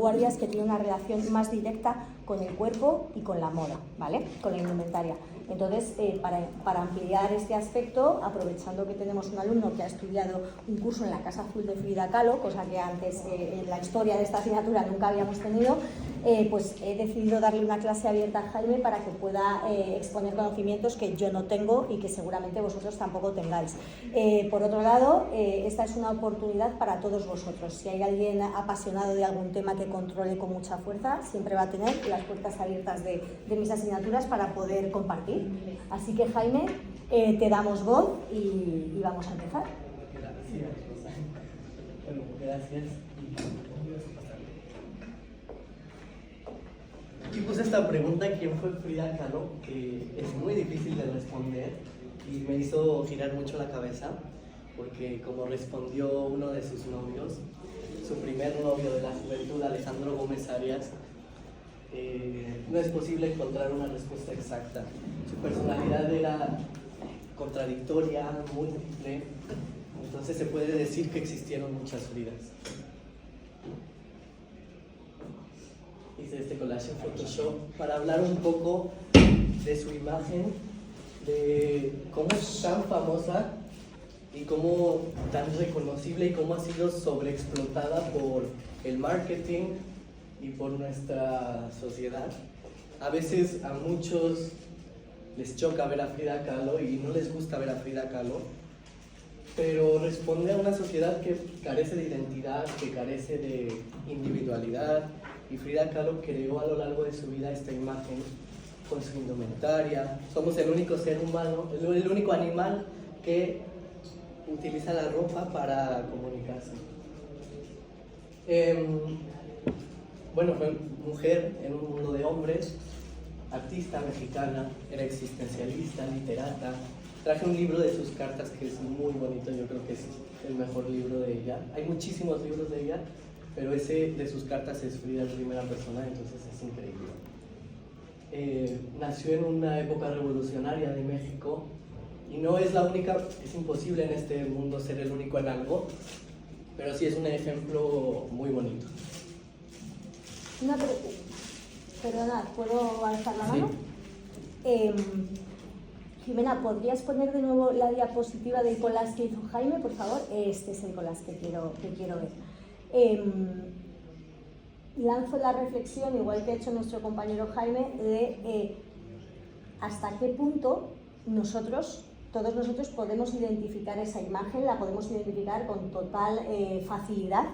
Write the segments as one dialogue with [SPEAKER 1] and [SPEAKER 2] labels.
[SPEAKER 1] vanguardias que tienen una relación más directa con el cuerpo y con la moda, ¿vale? Con la indumentaria. Entonces, para ampliar este aspecto, aprovechando que tenemos un alumno que ha estudiado un curso en la Casa Azul de Frida Kahlo, cosa que antes en la historia de esta asignatura nunca habíamos tenido, pues he decidido darle una clase abierta a Jaime para que pueda exponer conocimientos que yo no tengo y que seguramente vosotros tampoco tengáis. Por otro lado, esta es una oportunidad para todos vosotros. Si hay alguien apasionado de algún tema que controle con mucha fuerza, siempre va a tener las puertas abiertas de mis asignaturas para poder compartir. Así que, Jaime, te damos voz y vamos a empezar.
[SPEAKER 2] Gracias. Bueno, gracias. Y puse esta pregunta, ¿quién fue Frida Kahlo? Que es muy difícil de responder y me hizo girar mucho la cabeza porque como respondió uno de sus novios, su primer novio de la juventud, Alejandro Gómez Arias, no es posible encontrar una respuesta exacta. Su personalidad era contradictoria, múltiple, entonces se puede decir que existieron muchas Fridas. Hice este collage en Photoshop para hablar un poco de su imagen, de cómo es tan famosa y cómo tan reconocible y cómo ha sido sobreexplotada por el marketing y por nuestra sociedad. A veces a muchos les choca ver a Frida Kahlo y no les gusta ver a Frida Kahlo, pero responde a una sociedad que carece de identidad, que carece de individualidad, y Frida Kahlo creó a lo largo de su vida esta imagen con su indumentaria. Somos el único ser humano, el único animal que utiliza la ropa para comunicarse. Bueno, fue mujer en un mundo de hombres, artista mexicana, era existencialista, literata. Traje un libro de sus cartas que es muy bonito, yo creo que es el mejor libro de ella. Hay muchísimos libros de ella, pero ese de sus cartas es Frida en primera persona, entonces es increíble. Nació en una época revolucionaria de México y no es la única, es imposible en este mundo ser el único en algo, pero sí es un ejemplo muy bonito.
[SPEAKER 1] Una pregunta. Perdonad, ¿puedo alzar la mano?
[SPEAKER 2] Sí.
[SPEAKER 1] Jimena, ¿podrías poner de nuevo la diapositiva del collage que hizo Jaime, por favor? Este es el collage que quiero ver. Lanzo la reflexión, igual que ha hecho nuestro compañero Jaime, de hasta qué punto todos nosotros podemos identificar esa imagen, la podemos identificar con total facilidad,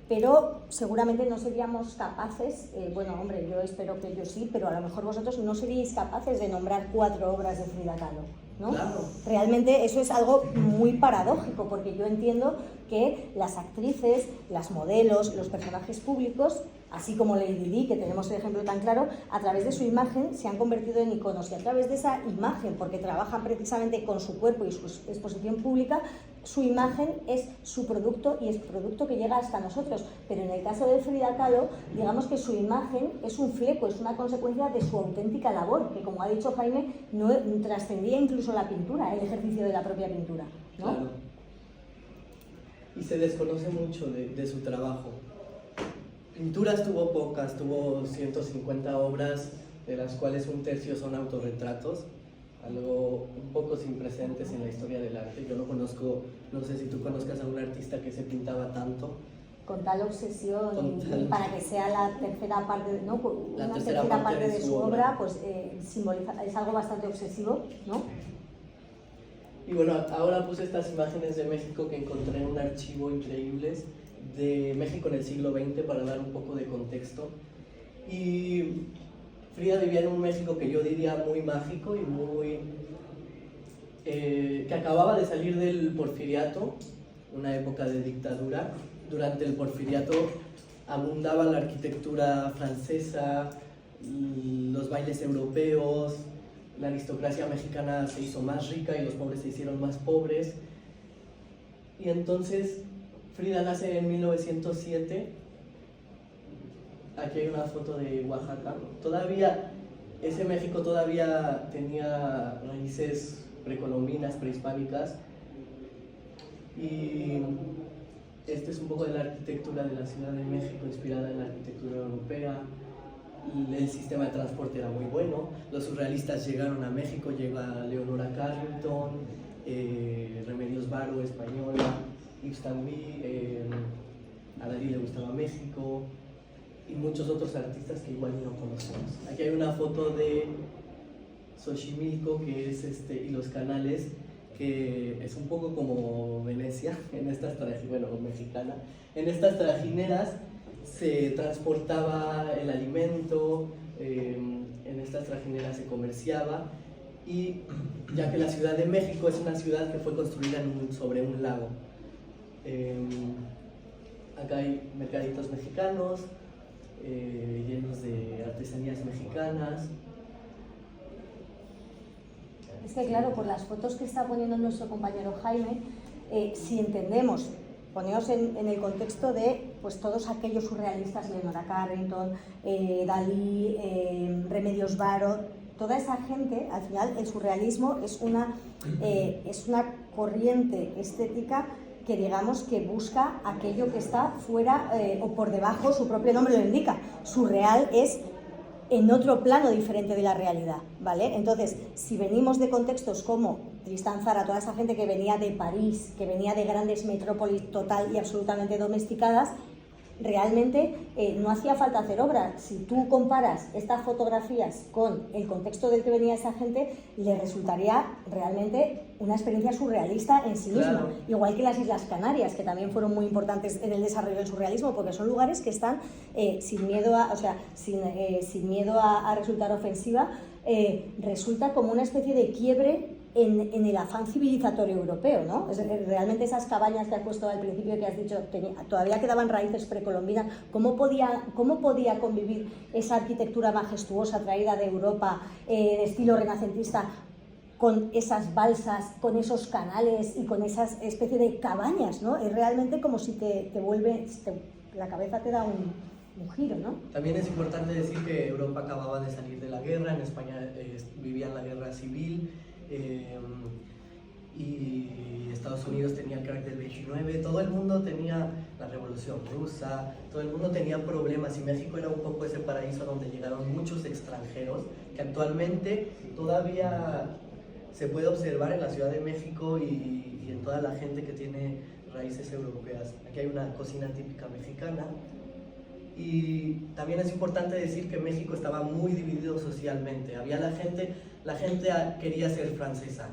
[SPEAKER 1] pero seguramente no seríamos capaces, bueno, hombre, yo espero que yo sí, pero a lo mejor vosotros no seríais capaces de nombrar 4 obras de Frida Kahlo, ¿no? Claro. Realmente eso es algo muy paradójico, porque yo entiendo que las actrices, las modelos, los personajes públicos, así como Lady Di, que tenemos el ejemplo tan claro, a través de su imagen se han convertido en iconos, y a través de esa imagen, porque trabajan precisamente con su cuerpo y su exposición pública, su imagen es su producto y es producto que llega hasta nosotros. Pero en el caso de Frida Kahlo, digamos que su imagen es un fleco, es una consecuencia de su auténtica labor, que, como ha dicho Jaime, no trascendía incluso la pintura, el ejercicio de la propia pintura, ¿no?
[SPEAKER 2] Claro. Y se desconoce mucho de su trabajo. Pinturas tuvo pocas, tuvo 150 obras, de las cuales un tercio son autorretratos, algo un poco sin precedentes en la historia del arte. Yo no conozco, no sé si tú conozcas a un artista que se pintaba tanto.
[SPEAKER 1] Con tal obsesión, y para que sea la tercera parte, ¿no? Una tercera parte de su obra, pues simboliza, es algo bastante obsesivo, ¿no?
[SPEAKER 2] Y bueno, ahora puse estas imágenes de México que encontré en un archivo increíbles de México en el siglo XX para dar un poco de contexto. Y Frida vivía en un México que yo diría muy mágico y muy... que acababa de salir del Porfiriato, una época de dictadura. Durante el Porfiriato abundaba la arquitectura francesa, los bailes europeos, la aristocracia mexicana se hizo más rica y los pobres se hicieron más pobres. Y entonces Frida nace en 1907. Aquí hay una foto de Oaxaca. Todavía, ese México todavía tenía raíces precolombinas, prehispánicas. Y Este es un poco de la arquitectura de la Ciudad de México, inspirada en la arquitectura europea. El sistema de transporte era muy bueno. Los surrealistas llegaron a México, llega Leonora Carrington, Remedios Varo, española, Yves Tanguy, a Dalí le gustaba México, y muchos otros artistas que igual no conocemos. Aquí hay una foto de Xochimilco, que es y los canales, que es un poco como Venecia, en estas mexicana. En estas trajineras se transportaba el alimento, en estas trajineras se comerciaba, y ya que la Ciudad de México es una ciudad que fue construida sobre un lago. Acá hay mercaditos mexicanos, llenos de artesanías mexicanas.
[SPEAKER 1] Es que claro, por las fotos que está poniendo nuestro compañero Jaime, si entendemos, ponemos en el contexto de pues, todos aquellos surrealistas, Leonora Carrington, Dalí, Remedios Varo, toda esa gente, al final el surrealismo es una corriente estética que digamos que busca aquello que está fuera o por debajo, su propio nombre lo indica. Surreal es en otro plano diferente de la realidad, ¿vale? Entonces, si venimos de contextos como Tristan Tzara, toda esa gente que venía de París, que venía de grandes metrópolis total y absolutamente domesticadas, realmente no hacía falta hacer obras. Si tú comparas estas fotografías con el contexto del que venía esa gente, le resultaría realmente una experiencia surrealista en sí misma.
[SPEAKER 2] Claro.
[SPEAKER 1] Igual que las Islas Canarias, que también fueron muy importantes en el desarrollo del surrealismo, porque son lugares que están sin miedo a resultar ofensiva, resulta como una especie de quiebre en el afán civilizatorio europeo, ¿no? Realmente esas cabañas que has puesto al principio, que has dicho, todavía quedaban raíces precolombinas. ¿Cómo podía convivir esa arquitectura majestuosa traída de Europa, de estilo renacentista, con esas balsas, con esos canales y con esas especie de cabañas, ¿no? Es realmente como si la cabeza te da un giro, ¿no?
[SPEAKER 2] También es importante decir que Europa acababa de salir de la guerra, en España vivían la guerra civil, y Estados Unidos tenía el crack del 29, todo el mundo tenía la revolución rusa, todo el mundo tenía problemas, y México era un poco ese paraíso donde llegaron muchos extranjeros, que actualmente todavía se puede observar en la Ciudad de México y en toda la gente que tiene raíces europeas. Aquí hay una cocina típica mexicana. Y también es importante decir que México estaba muy dividido socialmente. Había la gente quería ser francesa,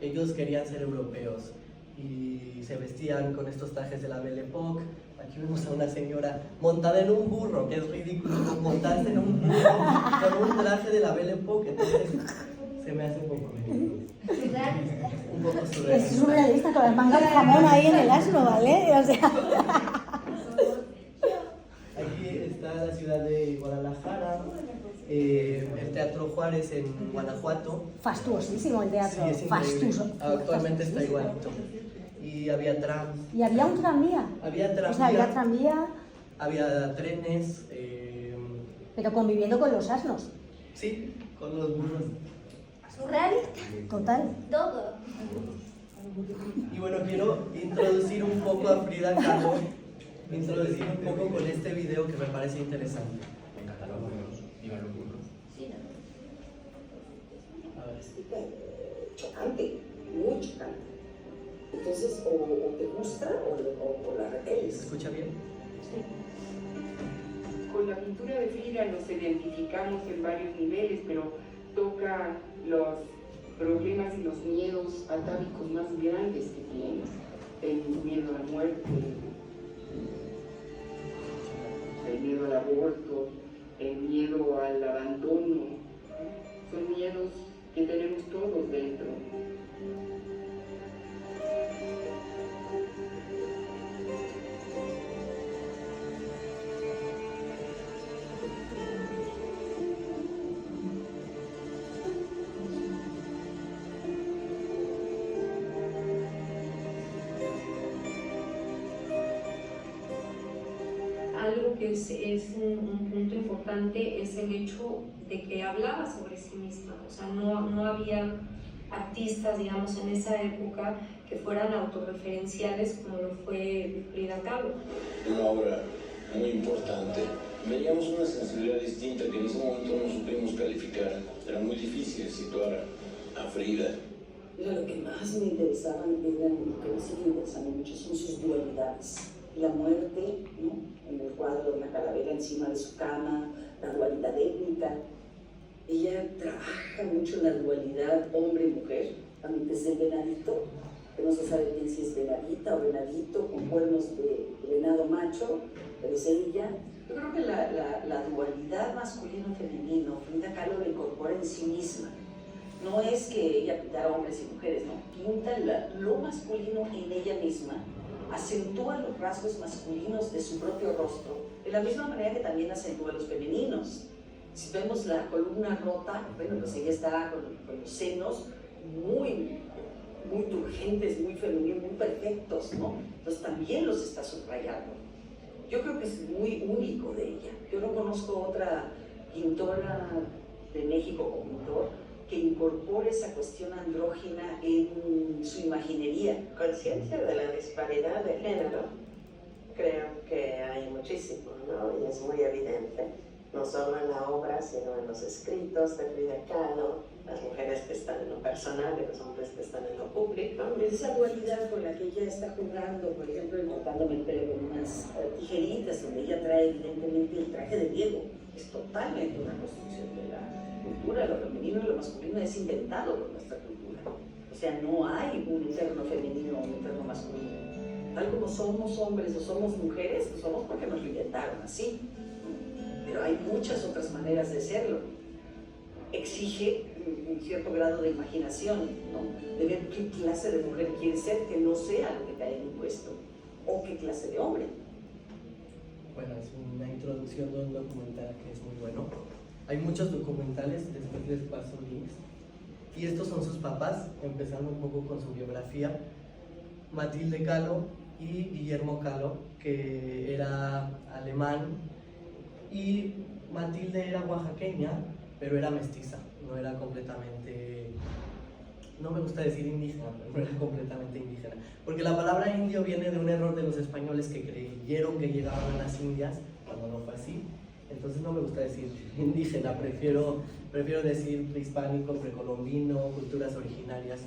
[SPEAKER 2] ellos querían ser europeos y se vestían con estos trajes de la Belle Époque. Aquí vemos a una señora montada en un burro, que es ridículo montarse en un burro con un traje de la Belle Époque. Entonces se me hace un poco surrealista.
[SPEAKER 1] Es surrealista con las mangas de jamón ahí en el asno, ¿vale? O sea...
[SPEAKER 2] La ciudad de Guadalajara, el Teatro Juárez en Guanajuato.
[SPEAKER 1] Fastuosísimo el teatro,
[SPEAKER 2] sí, es
[SPEAKER 1] fastuoso.
[SPEAKER 2] Actualmente está igualito. Y había trams.
[SPEAKER 1] ¿Y había un tranvía?
[SPEAKER 2] Había tranvía.
[SPEAKER 1] O sea, había tranvía.
[SPEAKER 2] Había trenes.
[SPEAKER 1] Pero conviviendo con los asnos.
[SPEAKER 2] Sí, con los burros.
[SPEAKER 3] Surrealista.
[SPEAKER 1] Total.
[SPEAKER 3] Todo.
[SPEAKER 2] Y bueno, quiero introducir un poco a Frida Kahlo. Introducir un poco con este video que me parece interesante.
[SPEAKER 4] En catalán, iban los burros.
[SPEAKER 3] Sí, no.
[SPEAKER 2] A ver.
[SPEAKER 5] Chocante, muy chocante. Entonces, o te gusta o la
[SPEAKER 2] ¿Se
[SPEAKER 5] repeles.
[SPEAKER 2] escucha bien?
[SPEAKER 6] Con la pintura de Frida nos identificamos en varios niveles, pero toca los problemas y los miedos atávicos más grandes que tiene. El miedo a la muerte, el miedo al aborto, el miedo al abandono. Son miedos que tenemos todos dentro.
[SPEAKER 7] Algo que es un punto importante es el hecho de que hablaba sobre sí misma, o sea, no había artistas, digamos, en esa época que fueran autorreferenciales como lo fue Frida Kahlo.
[SPEAKER 8] Una obra muy importante. Veíamos una sensibilidad distinta que en ese momento no supimos calificar. Era muy difícil situar a Frida.
[SPEAKER 5] Mira, lo que más me interesaba, lo que me sigue interesando mucho son sus dualidades. La muerte, ¿no? En el cuadro de una calavera encima de su cama, la dualidad étnica. Ella trabaja mucho en la dualidad hombre-mujer, también desde el venadito, que no se sabe bien si es venadita o venadito, con cuernos de venado macho, pero es ella. Yo creo que la dualidad masculino-femenino, Frida Kahlo la incorpora en sí misma. No es que ella pintara hombres y mujeres, no, pinta lo masculino en ella misma, acentúa los rasgos masculinos de su propio rostro, de la misma manera que también acentúa los femeninos. Si vemos la columna rota, bueno, pues ella está con los senos muy turgentes, muy femeninos, muy perfectos, ¿no? Entonces también los está subrayando. Yo creo que es muy único de ella. Yo no conozco otra pintora de México como pintor que incorpore esa cuestión andrógina en su imaginería.
[SPEAKER 9] Conciencia de la disparidad de género, creo que hay muchísimo, ¿no? Y es muy evidente, no solo en la obra, sino en los escritos de Frida Kahlo, las mujeres que están en lo personal y los hombres que están en lo público.
[SPEAKER 5] Esa dualidad con la que ella está jugando, por ejemplo, cortándome el pelo con unas tijeritas, donde ella trae evidentemente el traje de Diego, es totalmente una construcción de la cultura. Lo femenino y lo masculino es inventado por nuestra cultura. O sea, no hay un interno femenino o un interno masculino. Tal como somos hombres o somos mujeres, lo somos porque nos lo inventaron así. Pero hay muchas otras maneras de serlo. Exige un cierto grado de imaginación, ¿no? De ver qué clase de mujer quiere ser, que no sea lo que cae en un puesto, o qué clase de hombre.
[SPEAKER 2] Bueno, es una introducción de un documental que es muy bueno. Hay muchos documentales, después les paso links. Y estos son sus papás, empezando un poco con su biografía. Matilde Kahlo y Guillermo Kahlo, que era alemán, y Matilde era oaxaqueña, pero era mestiza, no era completamente, no me gusta decir indígena, pero no era completamente indígena, porque la palabra indio viene de un error de los españoles que creyeron que llegaban a las Indias, cuando no fue así. Entonces no me gusta decir indígena, prefiero decir prehispánico, precolombino, culturas originarias.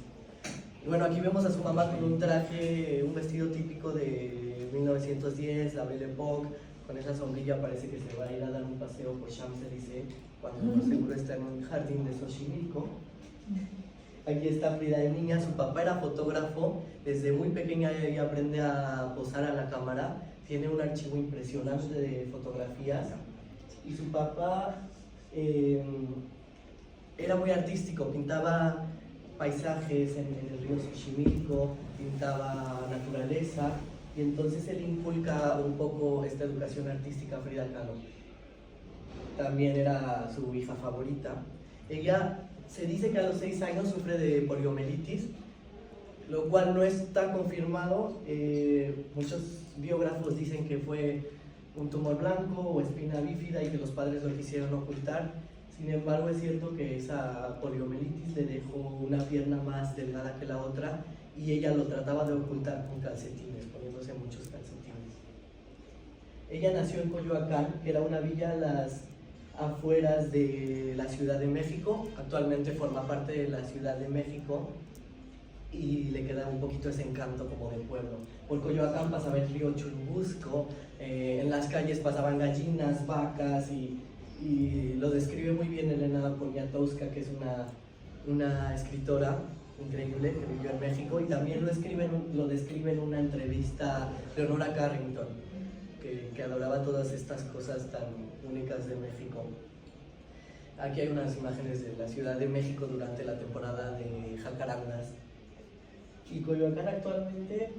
[SPEAKER 2] Y bueno, aquí vemos a su mamá con un traje, un vestido típico de 1910, la Belle Époque, con esa sombrilla parece que se va a ir a dar un paseo por Champs-Élysées, cuando seguro está en un jardín de Xochimilco. Aquí está Frida de niña, su papá era fotógrafo, desde muy pequeña ella aprende a posar a la cámara, tiene un archivo impresionante de fotografías, y su papá era muy artístico, pintaba paisajes en el río Xochimilco, pintaba naturaleza, y entonces él inculca un poco esta educación artística a Frida Kahlo. También era su hija favorita. Ella se dice que a los 6 años sufre de poliomielitis, lo cual no está confirmado. Muchos biógrafos dicen que fue un tumor blanco o espina bífida y que los padres lo quisieron ocultar. Sin embargo, es cierto que esa poliomielitis le dejó una pierna más delgada que la otra y ella lo trataba de ocultar con calcetines, poniéndose muchos calcetines. Ella nació en Coyoacán, que era una villa a las afueras de la Ciudad de México. Actualmente forma parte de la Ciudad de México y le queda un poquito ese encanto como de pueblo. Por Coyoacán pasaba el río Churubusco, en las calles pasaban gallinas, vacas y lo describe muy bien Elena Poniatowska, que es una escritora increíble que vivió en México, y también lo describe en una entrevista Leonora Carrington, que adoraba todas estas cosas tan únicas de México. Aquí hay unas imágenes de la Ciudad de México durante la temporada de jacarandas. Y Coyoacán actualmente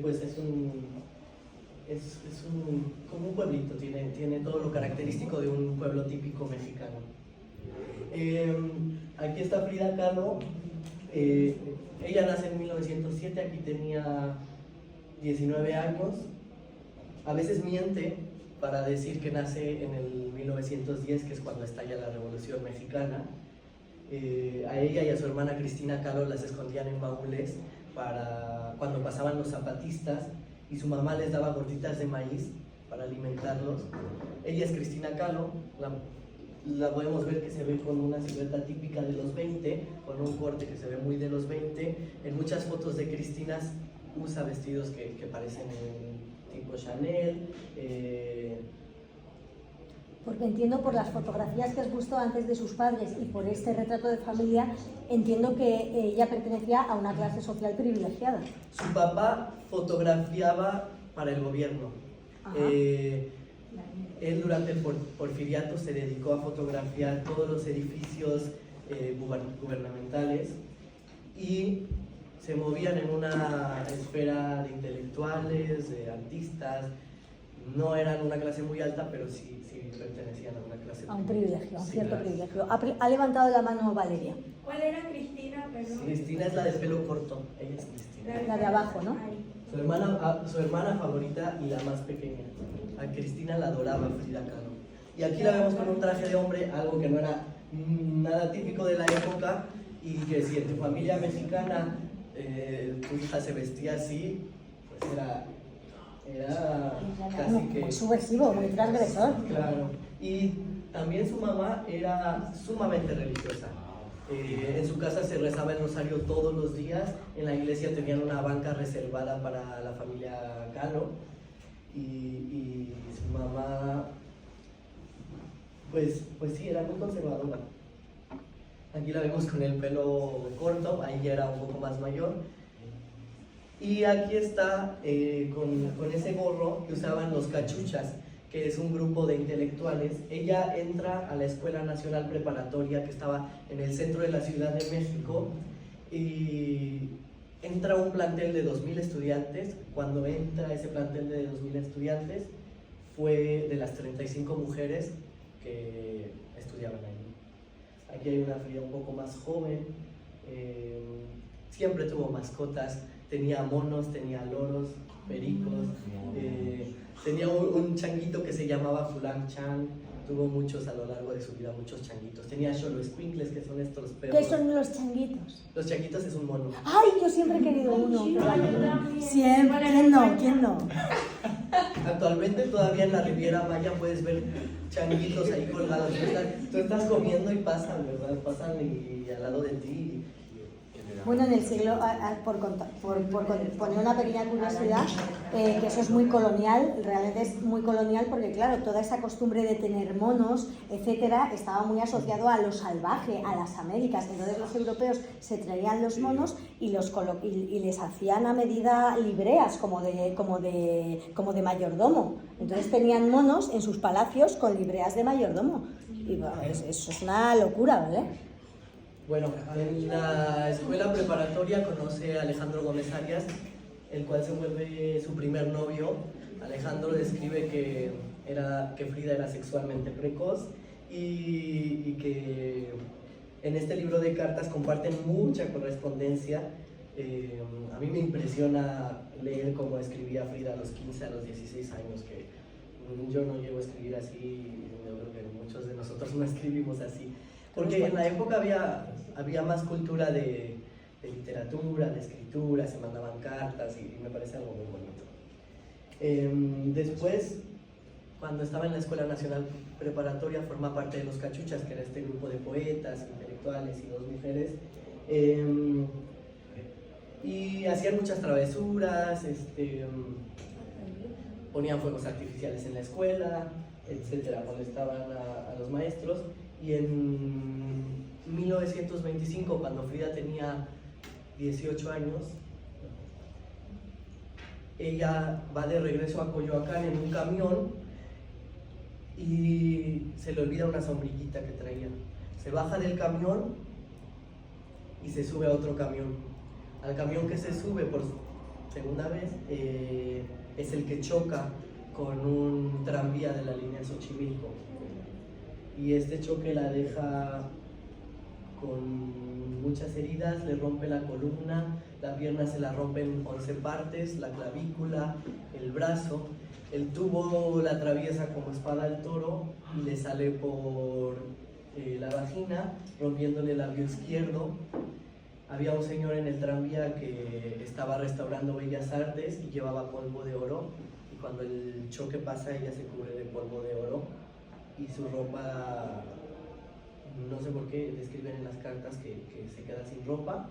[SPEAKER 2] pues es como un pueblito, tiene todo lo característico de un pueblo típico mexicano. Aquí está Frida Kahlo. Ella nace en 1907, aquí tenía 19 años. A veces miente para decir que nace en el 1910, que es cuando estalla la Revolución Mexicana. A ella y a su hermana Cristina Kahlo las escondían en baúles para cuando pasaban los zapatistas, y su mamá les daba gorditas de maíz para alimentarlos. Ella es Cristina Kahlo, la podemos ver que se ve con una silueta típica de los 20, con un corte que se ve muy de los 20. En muchas fotos de Cristina usa vestidos que parecen tipo Chanel.
[SPEAKER 1] Porque entiendo por las fotografías que has visto antes de sus padres y por este retrato de familia, entiendo que ella pertenecía a una clase social privilegiada.
[SPEAKER 2] Su papá fotografiaba para el gobierno. Él durante el porfiriato se dedicó a fotografiar todos los edificios gubernamentales y se movían en una esfera de intelectuales, de artistas. No eran una clase muy alta, pero sí pertenecían a una clase.
[SPEAKER 1] A un privilegio, a un
[SPEAKER 2] sí,
[SPEAKER 1] cierto
[SPEAKER 2] claro.
[SPEAKER 1] privilegio. Ha levantado la mano Valeria.
[SPEAKER 7] ¿Cuál era Cristina? Perdón.
[SPEAKER 2] Cristina es la de pelo corto, ella es Cristina.
[SPEAKER 1] La de abajo, ¿no?
[SPEAKER 2] Su hermana favorita y la más pequeña. A Cristina la adoraba Frida Kahlo. Y aquí la vemos con un traje de hombre, algo que no era nada típico de la época, y que si en tu familia mexicana tu hija se vestía así, pues era casi que...
[SPEAKER 1] Muy subversivo, muy transgresor.
[SPEAKER 2] Claro. Y también su mamá era sumamente religiosa. En su casa se rezaba el rosario todos los días. En la iglesia tenían una banca reservada para la familia Kahlo. Y su mamá, pues sí, era muy conservadora. Aquí la vemos con el pelo corto, ahí ya era un poco más mayor. Y aquí está con ese gorro que usaban los cachuchas, que es un grupo de intelectuales. Ella entra a la Escuela Nacional Preparatoria que estaba en el centro de la Ciudad de México y entra un plantel de 2.000 estudiantes. Cuando entra ese plantel de 2.000 estudiantes fue de las 35 mujeres que estudiaban ahí. Aquí hay una Frida un poco más joven, siempre tuvo mascotas. Tenía monos, tenía loros, pericos, tenía un changuito que se llamaba Fulan Chang, tuvo muchos a lo largo de su vida, muchos changuitos. Tenía xoloescuincles, que son estos perros.
[SPEAKER 1] ¿Qué son los changuitos?
[SPEAKER 2] Los changuitos es un mono.
[SPEAKER 1] ¡Ay, yo siempre he querido uno! Siempre, ¿quién no? ¿Quién no?
[SPEAKER 2] Actualmente todavía en la Riviera Maya puedes ver changuitos ahí colgados. Tú estás comiendo y pasan, ¿verdad? Pasan y al lado de ti.
[SPEAKER 1] Bueno, en el siglo, por poner una pequeña curiosidad, que eso es muy colonial, realmente es muy colonial porque, claro, toda esa costumbre de tener monos, etcétera, estaba muy asociado a lo salvaje, a las Américas. Entonces los europeos se traían los monos y les hacían a medida libreas, como de mayordomo. Entonces tenían monos en sus palacios con libreas de mayordomo. Y bueno, eso es una locura, ¿vale?
[SPEAKER 2] Bueno, en la escuela preparatoria conoce a Alejandro Gómez Arias, el cual se vuelve su primer novio. Alejandro describe que Frida era sexualmente precoz y que en este libro de cartas comparten mucha correspondencia. A mí me impresiona leer cómo escribía Frida a los 15, a los 16 años, que yo no llego a escribir así, yo creo que muchos de nosotros no escribimos así. Porque en la época había más cultura de literatura, de escritura, se mandaban cartas y me parece algo muy bonito. Después, cuando estaba en la Escuela Nacional Preparatoria, forma parte de los Cachuchas, que era este grupo de poetas, intelectuales y dos mujeres. Y hacían muchas travesuras, ponían fuegos artificiales en la escuela, etcétera, molestaban a los maestros. Y en 1925, cuando Frida tenía 18 años, ella va de regreso a Coyoacán en un camión y se le olvida una sombrillita que traía. Se baja del camión y se sube a otro camión. Al camión que se sube por segunda vez es el que choca con un tranvía de la línea Xochimilco. Y este choque la deja con muchas heridas, le rompe la columna, la pierna se la rompe en 11 partes, la clavícula, el brazo, el tubo la atraviesa como espada al toro y le sale por la vagina, rompiéndole el labio izquierdo. Había un señor en el tranvía que estaba restaurando Bellas Artes y llevaba polvo de oro, y cuando el choque pasa ella se cubre de polvo de oro y su ropa, no sé por qué, describen en las cartas que se queda sin ropa.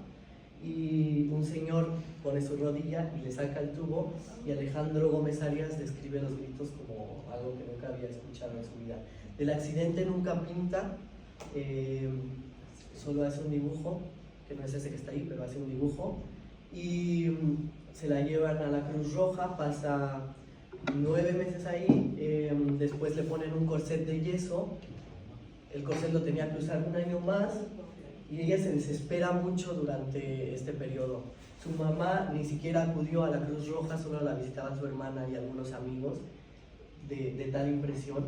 [SPEAKER 2] Y un señor pone su rodilla y le saca el tubo, y Alejandro Gómez Arias describe los gritos como algo que nunca había escuchado en su vida. Del accidente nunca pinta, solo hace un dibujo, que no es ese que está ahí, pero hace un dibujo, y se la llevan a la Cruz Roja, pasa 9 meses ahí, después le ponen un corset de yeso, el corset lo tenía que usar un año más, y ella se desespera mucho durante este periodo. Su mamá ni siquiera acudió a la Cruz Roja, solo la visitaba su hermana y algunos amigos, de tal impresión.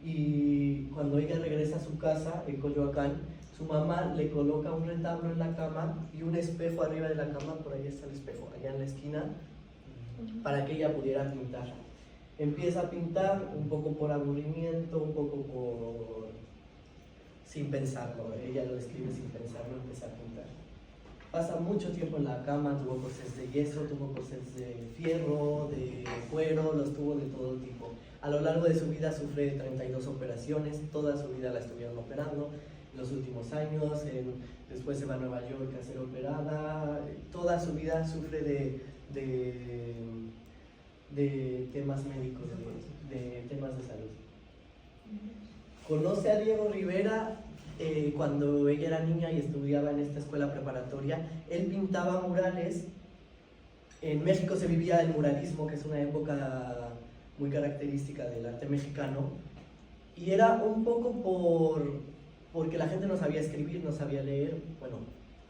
[SPEAKER 2] Y cuando ella regresa a su casa en Coyoacán, su mamá le coloca un retablo en la cama y un espejo arriba de la cama, por ahí está el espejo, allá en la esquina, para que ella pudiera pintar. Empieza a pintar un poco por aburrimiento, un poco sin pensarlo, ella lo escribe sin pensarlo, empieza a pintar. Pasa mucho tiempo en la cama, tuvo corsés de yeso, tuvo corsés de fierro, de cuero, los tuvo de todo tipo. A lo largo de su vida sufre 32 operaciones, toda su vida la estuvieron operando. En los últimos años, después se va a Nueva York a ser operada, toda su vida sufre de temas médicos, de temas de salud. Conoce a Diego Rivera cuando ella era niña y estudiaba en esta escuela preparatoria. Él pintaba murales. En México se vivía el muralismo, que es una época muy característica del arte mexicano, y era un poco porque la gente no sabía escribir, no sabía leer, bueno,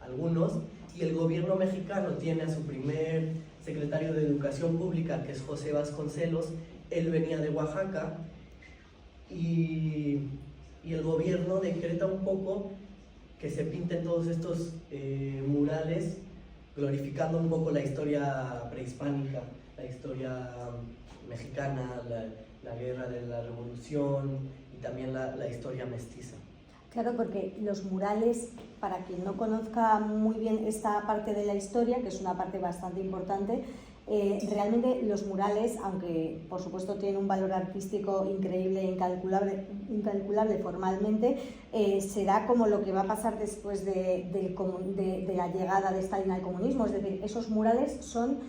[SPEAKER 2] algunos, y el gobierno mexicano tiene a su primer secretario de Educación Pública, que es José Vasconcelos. Él venía de Oaxaca, y el gobierno decreta un poco que se pinten todos estos murales, glorificando un poco la historia prehispánica, la historia mexicana, la guerra de la revolución y también la historia mestiza.
[SPEAKER 1] Claro, porque los murales, para quien no conozca muy bien esta parte de la historia, que es una parte bastante importante, realmente los murales, aunque por supuesto tienen un valor artístico increíble e incalculable formalmente, será como lo que va a pasar después de la llegada de Stalin al comunismo. Es decir, esos murales son,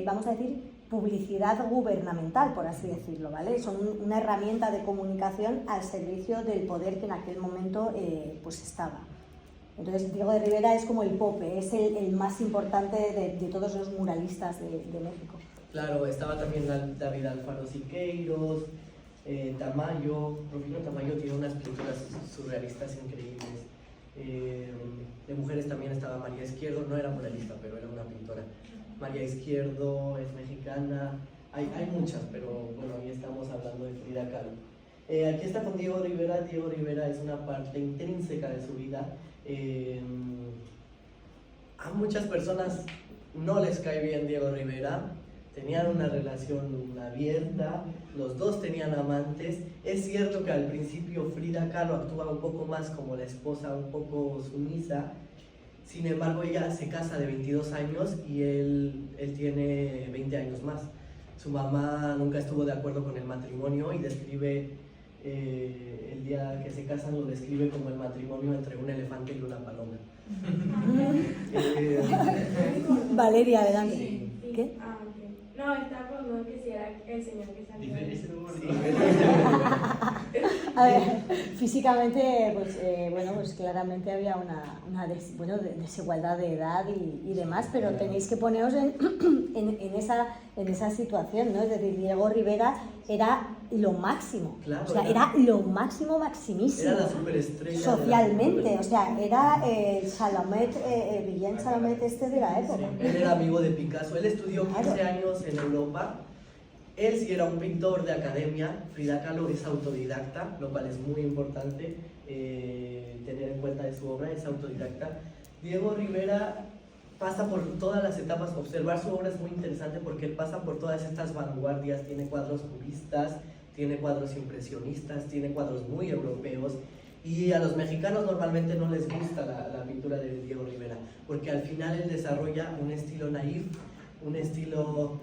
[SPEAKER 1] vamos a decir, publicidad gubernamental, por así decirlo, ¿vale? Son una herramienta de comunicación al servicio del poder que en aquel momento pues estaba. Entonces Diego de Rivera es como el pope, es el más importante de todos los muralistas de México.
[SPEAKER 2] Claro, estaba también David Alfaro Siqueiros, Tamayo. Rufino Tamayo tiene unas pinturas surrealistas increíbles. De mujeres también estaba María Izquierdo, no era muralista, pero era una pintora. María Izquierdo es mexicana, hay muchas, pero bueno, hoy estamos hablando de Frida Kahlo. Aquí está con Diego Rivera. Diego Rivera es una parte intrínseca de su vida. A muchas personas no les cae bien Diego Rivera. Tenían una relación abierta, los dos tenían amantes. Es cierto que al principio Frida Kahlo actúa un poco más como la esposa, un poco sumisa. Sin embargo, ella se casa de 22 años y él tiene 20 años más. Su mamá nunca estuvo de acuerdo con el matrimonio y describe el día que se casan, lo describe como el matrimonio entre un elefante y una paloma.
[SPEAKER 1] Valeria, adelante.
[SPEAKER 3] Sí.
[SPEAKER 1] ¿Qué?
[SPEAKER 3] Ah, okay. No, estaba preguntando que si era el señor que salió.
[SPEAKER 1] A ver, físicamente, pues claramente había una desigualdad de edad y demás, pero tenéis que poneros en esa situación, ¿no? Es decir, Diego Rivera era lo máximo,
[SPEAKER 2] claro,
[SPEAKER 1] o sea, era lo máximo maximísimo.
[SPEAKER 2] Era la superestrella
[SPEAKER 1] socialmente, o sea, era Chalamet, Guillem Chalamet de la época.
[SPEAKER 2] Sí, él era amigo de Picasso, él estudió 15 años en Europa. Él sí era un pintor de academia. Frida Kahlo es autodidacta, lo cual es muy importante tener en cuenta de su obra, es autodidacta. Diego Rivera pasa por todas las etapas, observar su obra es muy interesante porque él pasa por todas estas vanguardias, tiene cuadros cubistas, tiene cuadros impresionistas, tiene cuadros muy europeos. Y a los mexicanos normalmente no les gusta la pintura de Diego Rivera, porque al final él desarrolla un estilo naif, un estilo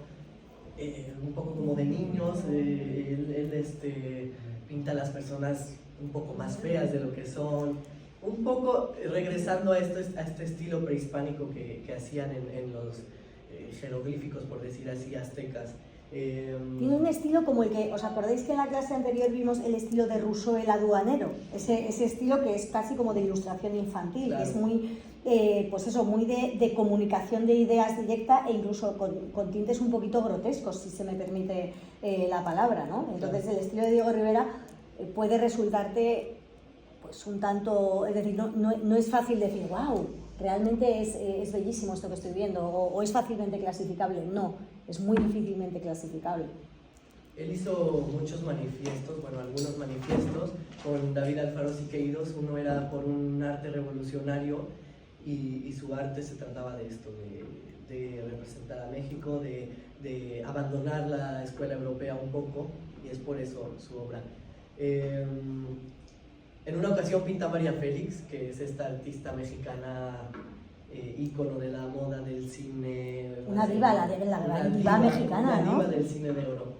[SPEAKER 2] un poco como de niños. Él pinta a las personas un poco más feas de lo que son, un poco regresando a este estilo prehispánico que hacían en los jeroglíficos, por decir así, aztecas.
[SPEAKER 1] Tiene un estilo como el que, ¿os acordáis que en la clase anterior vimos el estilo de Rousseau el aduanero? Ese estilo que es casi como de ilustración infantil,
[SPEAKER 2] claro.
[SPEAKER 1] Que es muy, pues eso, muy de comunicación de ideas directa e incluso con tintes un poquito grotescos, si se me permite la palabra, ¿no? Entonces el estilo de Diego Rivera puede resultarte pues un tanto, es decir, no es fácil decir, wow, realmente es bellísimo esto que estoy viendo, o es fácilmente clasificable. No, es muy difícilmente clasificable.
[SPEAKER 2] Él hizo muchos manifiestos, bueno, algunos manifiestos con David Alfaro Siqueiros. Uno era por un arte revolucionario y su arte se trataba de esto, de representar a México, de abandonar la escuela europea un poco, y es por eso su obra. En una ocasión pinta a María Félix, que es esta artista mexicana, ícono de la moda, del cine.
[SPEAKER 1] Una diva, la diva mexicana, ¿no?
[SPEAKER 2] Una diva del cine de oro.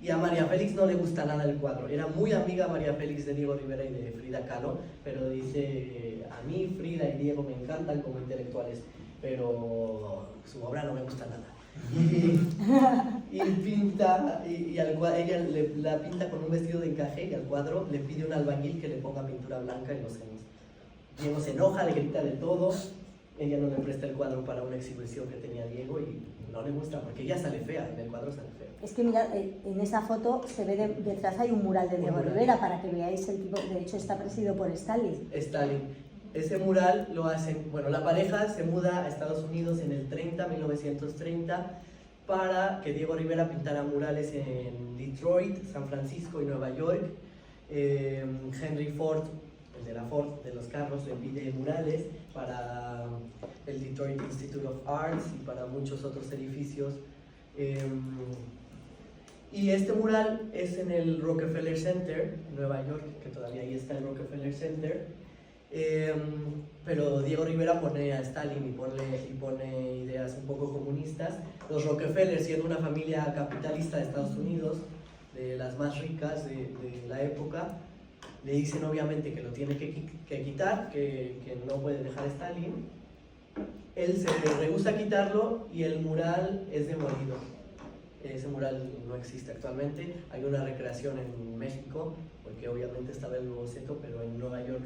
[SPEAKER 2] Y a María Félix no le gusta nada el cuadro. Era muy amiga María Félix de Diego Rivera y de Frida Kahlo, pero dice, a mí Frida y Diego me encantan como intelectuales, pero su obra no me gusta nada. Y pinta, ella la pinta con un vestido de encaje, y al cuadro le pide a un albañil que le ponga pintura blanca en los senos. Diego se enoja, le grita de todo. Ella no le presta el cuadro para una exhibición que tenía Diego y no le gusta porque ella sale fea, en el cuadro sale fea.
[SPEAKER 1] Es que mirad, en esa foto se ve detrás hay un mural de Diego Rivera, para que veáis el tipo, de hecho está presidido por Stalin.
[SPEAKER 2] Ese mural lo hacen, bueno, la pareja se muda a Estados Unidos en el 1930, para que Diego Rivera pintara murales en Detroit, San Francisco y Nueva York. Henry Ford, el de la Ford de los carros, le pide murales para el Detroit Institute of Arts y para muchos otros edificios. Y este mural es en el Rockefeller Center, en Nueva York, que todavía ahí está el Rockefeller Center. Pero Diego Rivera pone a Stalin y pone ideas un poco comunistas. Los Rockefeller, siendo una familia capitalista de Estados Unidos, de las más ricas de la época, le dicen obviamente que lo tiene que quitar, que no puede dejar a Stalin. Él se rehúsa a quitarlo y el mural es demolido. Ese mural no existe actualmente. Hay una recreación en México, porque obviamente estaba el boceto, pero en Nueva York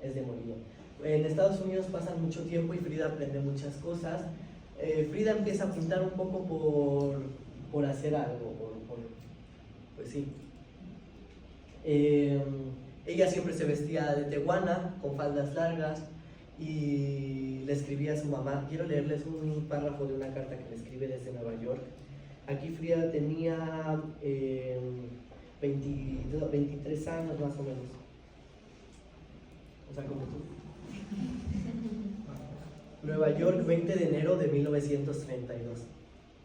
[SPEAKER 2] es demolido. En Estados Unidos pasan mucho tiempo y Frida aprende muchas cosas. Frida empieza a pintar un poco por hacer algo, pues sí. Ella siempre se vestía de tehuana, con faldas largas, y le escribía a su mamá. Quiero leerles un párrafo de una carta que le escribe desde Nueva York. Aquí Frida tenía 23 años más o menos. O sea, como tú. Nueva York, 20 de enero de 1932.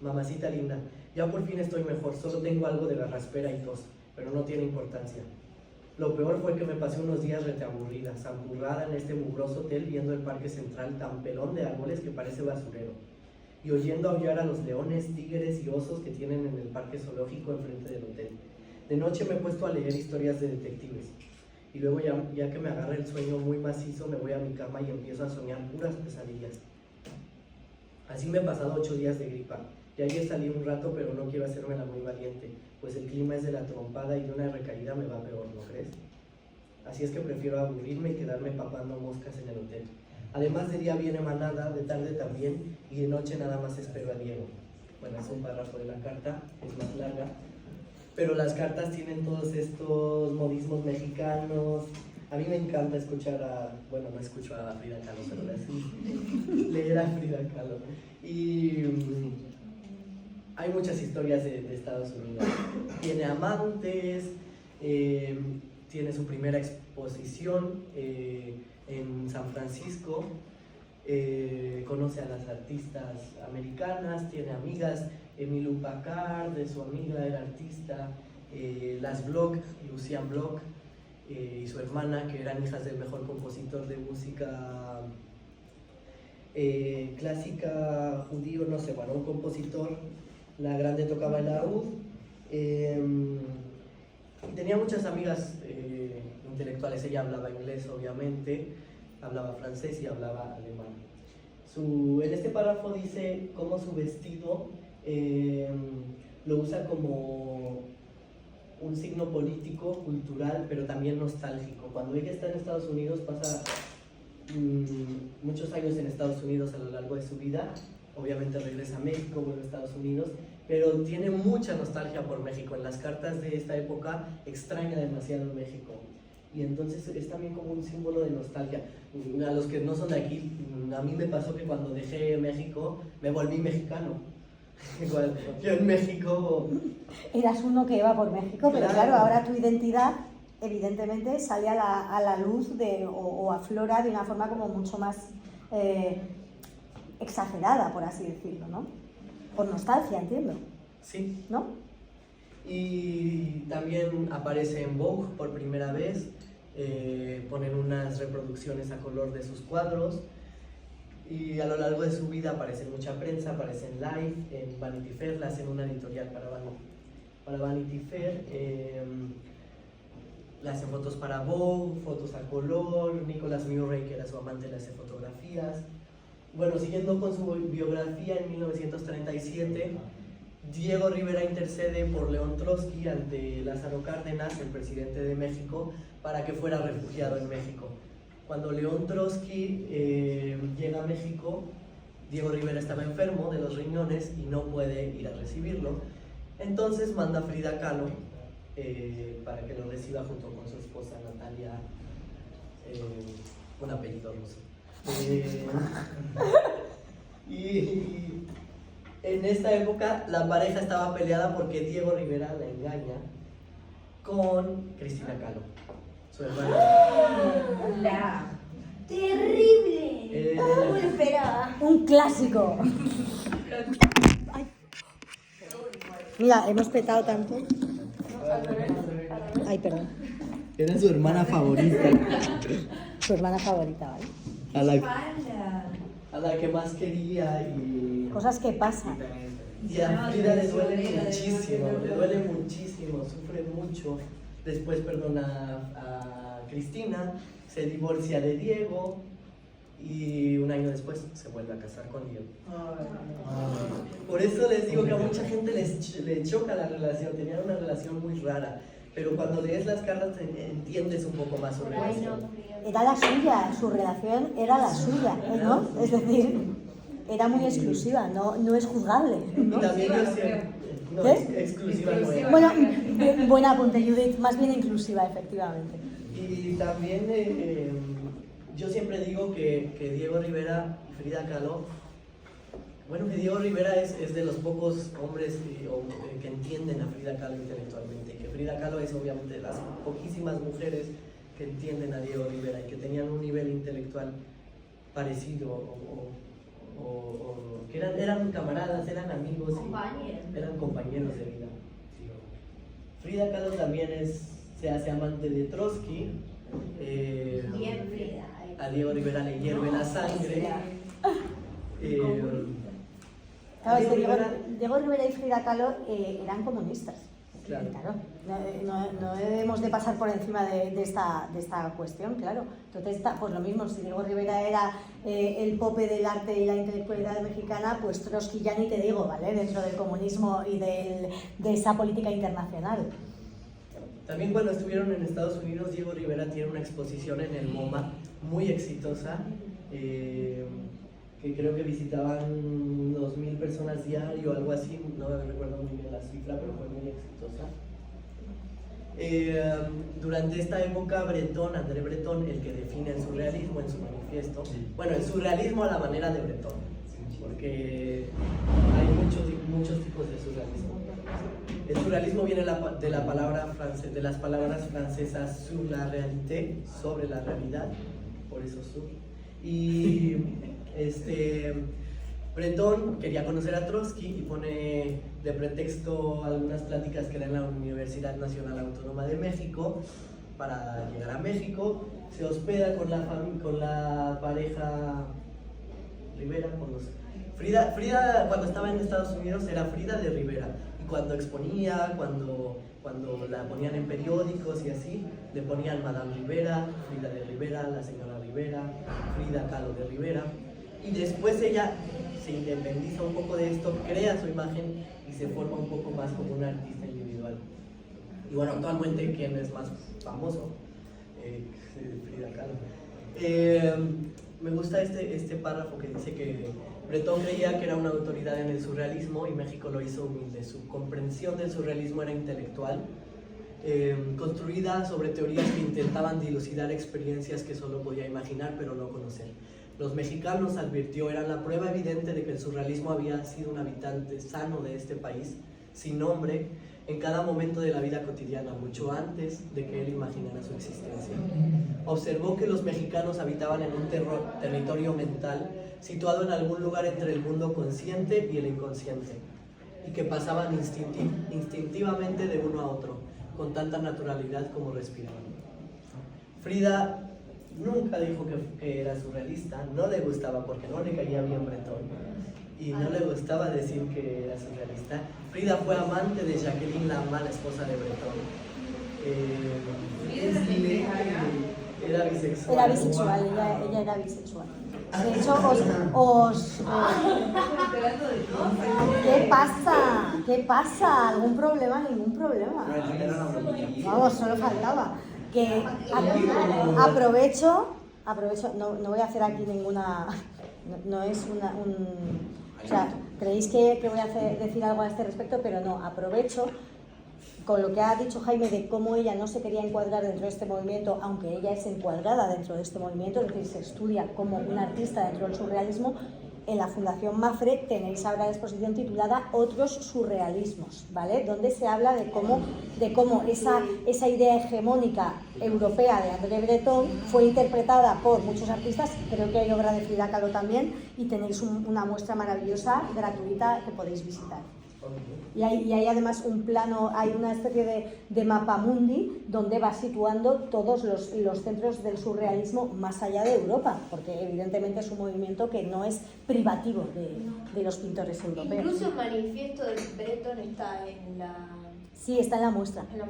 [SPEAKER 2] Mamacita linda, ya por fin estoy mejor, solo tengo algo de garraspera y tos, pero no tiene importancia. Lo peor fue que me pasé unos días reteaburrida, zampurrada en este mugroso hotel, viendo el parque central tan pelón de árboles que parece basurero, y oyendo aullar a los leones, tigres y osos que tienen en el parque zoológico enfrente del hotel. De noche me he puesto a leer historias de detectives, y luego ya que me agarra el sueño muy macizo, me voy a mi cama y empiezo a soñar puras pesadillas. Así me he pasado 8 días de gripa. Ya ayer salí un rato, pero no quiero hacérmela muy valiente, pues el clima es de la trompada y de una recaída me va peor, ¿no crees? Así es que prefiero aburrirme y quedarme papando moscas en el hotel. Además, de día viene manada, de tarde también, y de noche nada más espero a Diego. Bueno, es un párrafo de la carta, es más larga, pero las cartas tienen todos estos modismos mexicanos. A mí me encanta escuchar bueno, no escucho a Frida Kahlo, pero leer a Frida Kahlo. Y hay muchas historias de Estados Unidos. Tiene amantes, tiene su primera exposición en San Francisco, conoce a las artistas americanas, tiene amigas. Emmylou Packard, de su amiga, era artista. Las Bloch, Lucian Bloch, y su hermana, que eran hijas del mejor compositor de música clásica judío, no sé, bueno, un compositor. La grande tocaba el laúd. Tenía muchas amigas intelectuales. Ella hablaba inglés, obviamente, hablaba francés y hablaba alemán. En este párrafo dice cómo su vestido lo usa como un signo político, cultural, pero también nostálgico. Cuando ella está en Estados Unidos, pasa muchos años en Estados Unidos a lo largo de su vida. Obviamente regresa a México, vuelve a Estados Unidos, pero tiene mucha nostalgia por México. En las cartas de esta época extraña demasiado México. Y entonces es también como un símbolo de nostalgia. A los que no son de aquí, a mí me pasó que cuando dejé México me volví mexicano. Yo en México...
[SPEAKER 1] Eras uno que iba por México, pero claro, ahora tu identidad evidentemente sale a la luz o aflora de una forma como mucho más exagerada, por así decirlo, ¿no? Por nostalgia, entiendo.
[SPEAKER 2] Sí.
[SPEAKER 1] ¿No?
[SPEAKER 2] Y también aparece en Vogue por primera vez, ponen unas reproducciones a color de sus cuadros, y a lo largo de su vida aparece en mucha prensa, aparece en Life, en Vanity Fair, la hacen una editorial para Vanity Fair, le hacen fotos para Vogue, fotos a color. Nicholas Murray, que era su amante, le hace fotografías. Bueno, siguiendo con su biografía, en 1937 Diego Rivera intercede por León Trotsky ante Lázaro Cárdenas, el presidente de México, para que fuera refugiado en México. Cuando León Trotsky llega a México, Diego Rivera estaba enfermo de los riñones y no puede ir a recibirlo. Entonces manda a Frida Kahlo para que lo reciba junto con su esposa Natalia, un apellido ruso. Y en esta época la pareja estaba peleada porque Diego Rivera la engaña con Cristina Kahlo, su hermana.
[SPEAKER 1] ¡Terrible! No me lo esperaba. Un clásico. Ay. Mira, hemos petado tanto. Ay, perdón.
[SPEAKER 2] Era su hermana favorita.
[SPEAKER 1] Su hermana favorita, ¿vale?
[SPEAKER 2] A la que más quería y...
[SPEAKER 1] Cosas que pasan.
[SPEAKER 2] Y a Frida le duele muchísimo, sufre mucho. Después perdona a Cristina, se divorcia de Diego y un año después se vuelve a casar con Diego. Por eso les digo que a mucha gente le choca la relación, tenían una relación muy rara. Pero cuando lees las cartas entiendes un poco más su relación.
[SPEAKER 1] Era la suya, su relación era la suya, ¿no? Es decir, era muy exclusiva, no es juzgable, ¿no?
[SPEAKER 2] Y también yo sé, no,
[SPEAKER 1] ¿Qué?
[SPEAKER 2] exclusiva no era.
[SPEAKER 1] Bueno, buen apunte, Judith, más bien inclusiva, efectivamente.
[SPEAKER 2] Y también yo siempre digo que Diego Rivera y Frida Kahlo, bueno, que Diego Rivera es de los pocos hombres que entienden a Frida Kahlo intelectualmente, que Frida Kahlo es obviamente de las poquísimas mujeres que entienden a Diego Rivera y que tenían un nivel intelectual parecido o que eran camaradas, eran amigos, eran compañeros de vida. Frida Kahlo también se hace amante de Trotsky.
[SPEAKER 7] Bien, Frida.
[SPEAKER 2] A Diego Rivera le hierve la sangre.
[SPEAKER 1] Claro, es que Diego Rivera y Frida Kahlo eran comunistas.
[SPEAKER 2] Claro.
[SPEAKER 1] No debemos de pasar por encima de esta cuestión, claro. Entonces, pues lo mismo, si Diego Rivera era el pope del arte y la intelectualidad mexicana, pues Trotsky ya ni te digo, ¿vale? Dentro del comunismo y de esa política internacional.
[SPEAKER 2] También cuando estuvieron en Estados Unidos, Diego Rivera tiene una exposición en el MoMA muy exitosa, que creo que visitaban 2,000 personas diario o algo así, no recuerdo muy bien la cifra, pero fue muy exitosa. Durante esta época, André Breton, el que define el surrealismo en su manifiesto, bueno, el surrealismo a la manera de Breton, porque hay muchos tipos de surrealismo. El surrealismo viene de las palabras francesas sur la réalité, sobre la realidad, por eso sur. Y Breton quería conocer a Trotsky y pone de pretexto algunas pláticas que da en la Universidad Nacional Autónoma de México para llegar a México, se hospeda con la pareja Rivera. Frida cuando estaba en Estados Unidos era Frida de Rivera, y cuando exponía, cuando la ponían en periódicos y así, le ponían Madame Rivera, Frida de Rivera, la señora Rivera, Frida Kahlo de Rivera, y después ella se independiza un poco de esto, crea su imagen y se forma un poco más como una artista individual. Y bueno, actualmente, ¿quién es más famoso? Frida Kahlo. Me gusta este párrafo que dice que Breton creía que era una autoridad en el surrealismo y México lo hizo humilde. Su comprensión del surrealismo era intelectual, construida sobre teorías que intentaban dilucidar experiencias que solo podía imaginar pero no conocer. Los mexicanos, advirtió, eran la prueba evidente de que el surrealismo había sido un habitante sano de este país, sin nombre, en cada momento de la vida cotidiana, mucho antes de que él imaginara su existencia. Observó que los mexicanos habitaban en un territorio mental situado en algún lugar entre el mundo consciente y el inconsciente, y que pasaban instintivamente de uno a otro, con tanta naturalidad como respiraban. Frida nunca dijo que era surrealista, no le gustaba porque no le caía bien Breton, y no le gustaba decir que era surrealista. Frida fue amante de Jacqueline Lama, la esposa de Breton. Era bisexual.
[SPEAKER 1] Era bisexual, ella era bisexual. De hecho, ¿Qué pasa? ¿Qué pasa? ¿Algún problema? Ningún problema. Vamos, solo faltaba. Que aprovecho, no voy a hacer aquí ninguna, no es o sea, creéis que voy a decir algo a este respecto, pero no, aprovecho con lo que ha dicho Jaime de cómo ella no se quería encuadrar dentro de este movimiento, aunque ella es encuadrada dentro de este movimiento, es decir, se estudia como una artista dentro del surrealismo. En la Fundación Mafre tenéis ahora la exposición titulada Otros surrealismos, ¿vale? Donde se habla de cómo esa idea hegemónica europea de André Breton fue interpretada por muchos artistas. Creo que hay obra de Frida Kahlo también, y tenéis una muestra maravillosa, gratuita, que podéis visitar. Y hay además un plano, hay una especie de mapamundi donde va situando todos los centros del surrealismo más allá de Europa, porque evidentemente es un movimiento que no es privativo de los pintores europeos.
[SPEAKER 7] Incluso el manifiesto de Breton está en la...
[SPEAKER 1] Sí, está en la muestra.
[SPEAKER 7] Está en la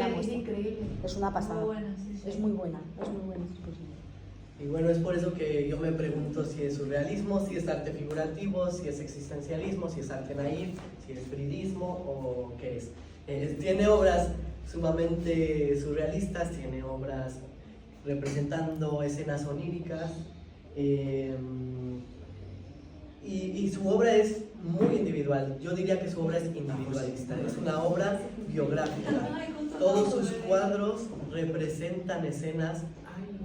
[SPEAKER 7] muestra. Es increíble.
[SPEAKER 1] Es una pasada.
[SPEAKER 7] Muy buena, sí.
[SPEAKER 1] Es muy buena exposición.
[SPEAKER 2] Y bueno, es por eso que yo me pregunto si es surrealismo, si es arte figurativo, si es existencialismo, si es arte naif, si es fridismo o qué es. Tiene obras sumamente surrealistas, tiene obras representando escenas oníricas, y su obra es muy individual. Yo diría que su obra es individualista, es una obra biográfica. Todos sus cuadros representan escenas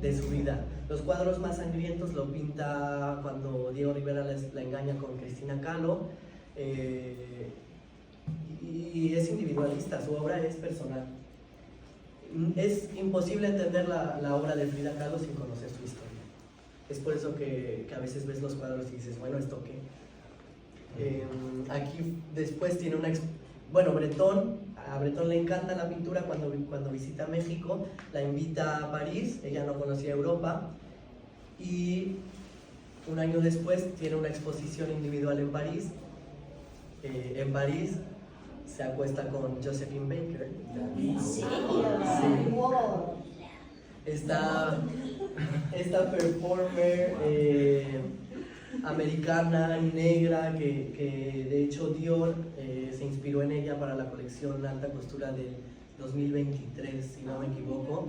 [SPEAKER 2] de su vida. Los cuadros más sangrientos lo pinta cuando Diego Rivera la engaña con Cristina Kahlo, y es individualista, su obra es personal. Es imposible entender la obra de Frida Kahlo sin conocer su historia. Es por eso que a veces ves los cuadros y dices, bueno, ¿esto qué? Aquí después tiene una... Bueno, a Breton le encanta la pintura. Cuando visita México, la invita a París, ella no conocía Europa, y un año después tiene una exposición individual en París. En París se acuesta con Josephine Baker.
[SPEAKER 1] Sí.
[SPEAKER 2] Esta performer americana, negra, que de hecho Dior se inspiró en ella para la colección Alta Costura del 2023, si no me equivoco,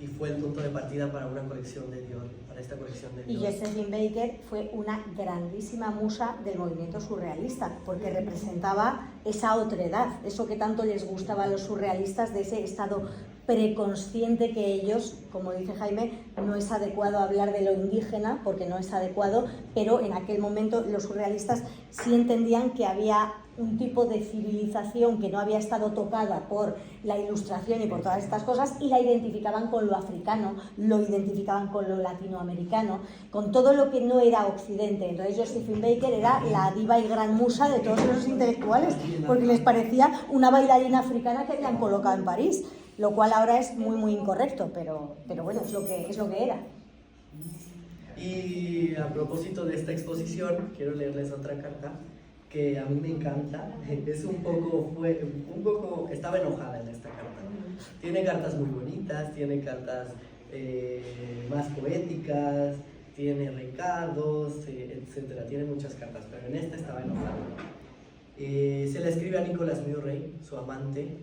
[SPEAKER 2] y fue el punto de partida para una colección de Dior, para esta colección de Dior.
[SPEAKER 1] Y Josephine Baker fue una grandísima musa del movimiento surrealista, porque representaba esa otredad, eso que tanto les gustaba a los surrealistas, de ese estado preconsciente que ellos, como dice Jaime, no es adecuado hablar de lo indígena porque no es adecuado, pero en aquel momento los surrealistas sí entendían que había un tipo de civilización que no había estado tocada por la Ilustración y por todas estas cosas, y la identificaban con lo africano, lo identificaban con lo latinoamericano, con todo lo que no era occidente. Entonces Josephine Baker era la diva y gran musa de todos los intelectuales, porque les parecía una bailarina africana que habían colocado en París. lo cual ahora es muy incorrecto, pero bueno, es lo que era.
[SPEAKER 2] Y a propósito de esta exposición, quiero leerles otra carta que a mí me encanta. Es un poco, estaba enojada en esta carta. Tiene cartas muy bonitas, tiene cartas más poéticas, tiene recados, etcétera. Tiene muchas cartas, pero en esta estaba enojada. Se la escribe a Nicolas Murray, su amante,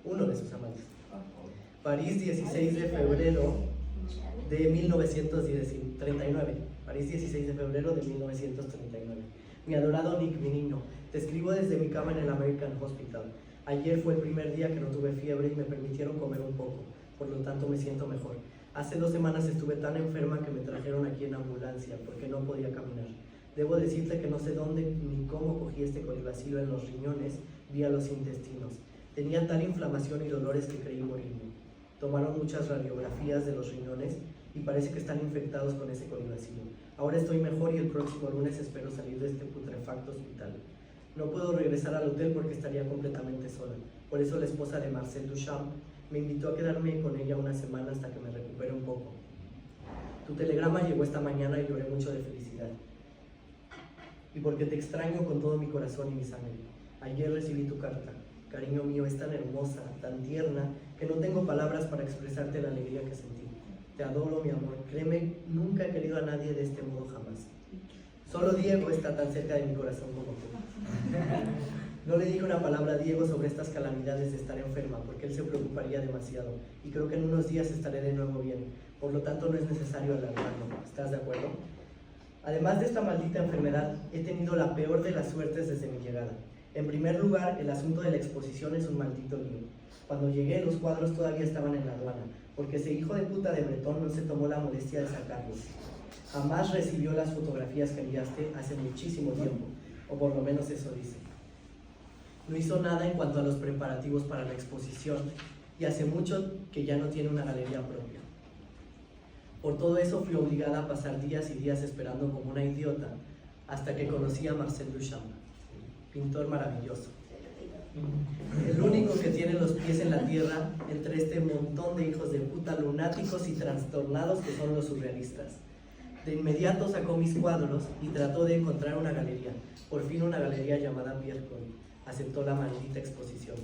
[SPEAKER 2] uno de sus amantes. París, 16 de febrero de 1939. París, 16 de febrero de 1939. Mi adorado Nick, mi niño, te escribo desde mi cama en el American Hospital. Ayer fue el primer día que no tuve fiebre y me permitieron comer un poco, por lo tanto me siento mejor. Hace 2 semanas estuve tan enferma que me trajeron aquí en ambulancia porque no podía caminar. Debo decirte que no sé dónde ni cómo cogí este colibacilo en los riñones vía los intestinos. Tenía tal inflamación y dolores que creí morirme. Tomaron muchas radiografías de los riñones y parece que están infectados con ese colibacilo. Ahora estoy mejor y el próximo lunes espero salir de este putrefacto hospital. No puedo regresar al hotel porque estaría completamente sola. Por eso la esposa de Marcel Duchamp me invitó a quedarme con ella una semana hasta que me recupere un poco. Tu telegrama llegó esta mañana y lloré mucho de felicidad. Y porque te extraño con todo mi corazón y mi sangre. Ayer recibí tu carta. Cariño mío, es tan hermosa, tan tierna, que no tengo palabras para expresarte la alegría que sentí. Te adoro, mi amor. Créeme, nunca he querido a nadie de este modo jamás. Solo Diego está tan cerca de mi corazón como tú. No le dije una palabra a Diego sobre estas calamidades de estar enferma, porque él se preocuparía demasiado, y creo que en unos días estaré de nuevo bien. Por lo tanto, no es necesario alarmarlo. ¿Estás de acuerdo? Además de esta maldita enfermedad, he tenido la peor de las suertes desde mi llegada. En primer lugar, el asunto de la exposición es un maldito lío. Cuando llegué, los cuadros todavía estaban en la aduana, porque ese hijo de puta de Breton no se tomó la molestia de sacarlos. Jamás recibió las fotografías que enviaste hace muchísimo tiempo, o por lo menos eso dice. No hizo nada en cuanto a los preparativos para la exposición, y hace mucho que ya no tiene una galería propia. Por todo eso fui obligada a pasar días y días esperando como una idiota, hasta que conocí a Marcel Duchamp, pintor maravilloso. El único que tiene los pies en la tierra entre este montón de hijos de puta lunáticos y trastornados que son los surrealistas. De inmediato sacó mis cuadros y trató de encontrar una galería, por fin una galería llamada Pierre Coll. Aceptó la maldita exposición.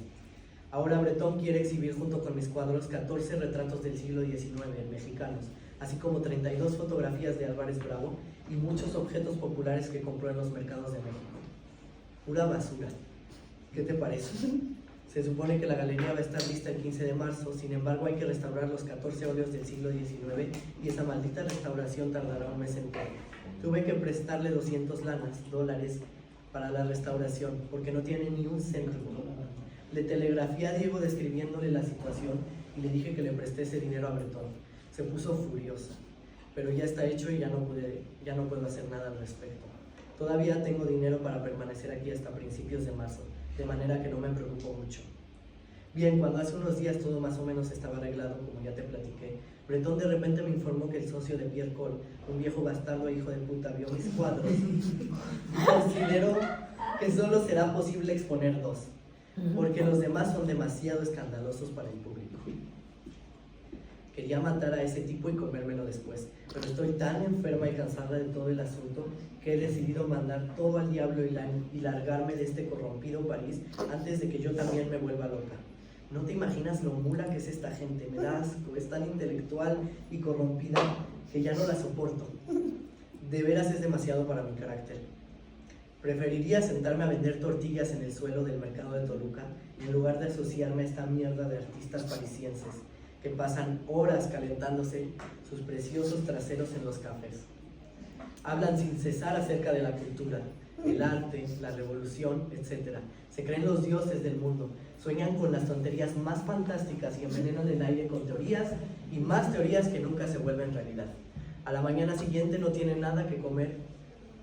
[SPEAKER 2] Ahora Breton quiere exhibir junto con mis cuadros 14 retratos del siglo XIX mexicanos, así como 32 fotografías de Álvarez Bravo y muchos objetos populares que compró en los mercados de México. Pura basura. ¿Qué te parece? Se supone que la galería va a estar lista el 15 de marzo, sin embargo hay que restaurar los 14 óleos del siglo XIX y esa maldita restauración tardará un mes entero. Tuve que prestarle $200 para la restauración, porque no tiene ni un céntimo. Le telegrafié a Diego describiéndole la situación y le dije que le presté ese dinero a Breton. Se puso furiosa, pero ya está hecho y ya no puedo hacer nada al respecto. Todavía tengo dinero para permanecer aquí hasta principios de marzo, de manera que no me preocupo mucho. Bien, cuando hace unos días todo más o menos estaba arreglado, como ya te platiqué, Breton de repente me informó que el socio de Pierre Coll, un viejo bastardo hijo de puta, vio mis cuadros y consideró que solo será posible exponer 2, porque los demás son demasiado escandalosos para el público. Quería matar a ese tipo y comérmelo después, pero estoy tan enferma y cansada de todo el asunto que he decidido mandar todo al diablo y largarme de este corrompido París antes de que yo también me vuelva loca. No te imaginas lo mula que es esta gente, me da asco, es tan intelectual y corrompida que ya no la soporto. De veras es demasiado para mi carácter. Preferiría sentarme a vender tortillas en el suelo del mercado de Toluca en lugar de asociarme a esta mierda de artistas parisienses que pasan horas calentándose sus preciosos traseros en los cafés. Hablan sin cesar acerca de la cultura, el arte, la revolución, etc. Se creen los dioses del mundo, sueñan con las tonterías más fantásticas y envenenan el aire con teorías y más teorías que nunca se vuelven realidad. A la mañana siguiente no tienen nada que comer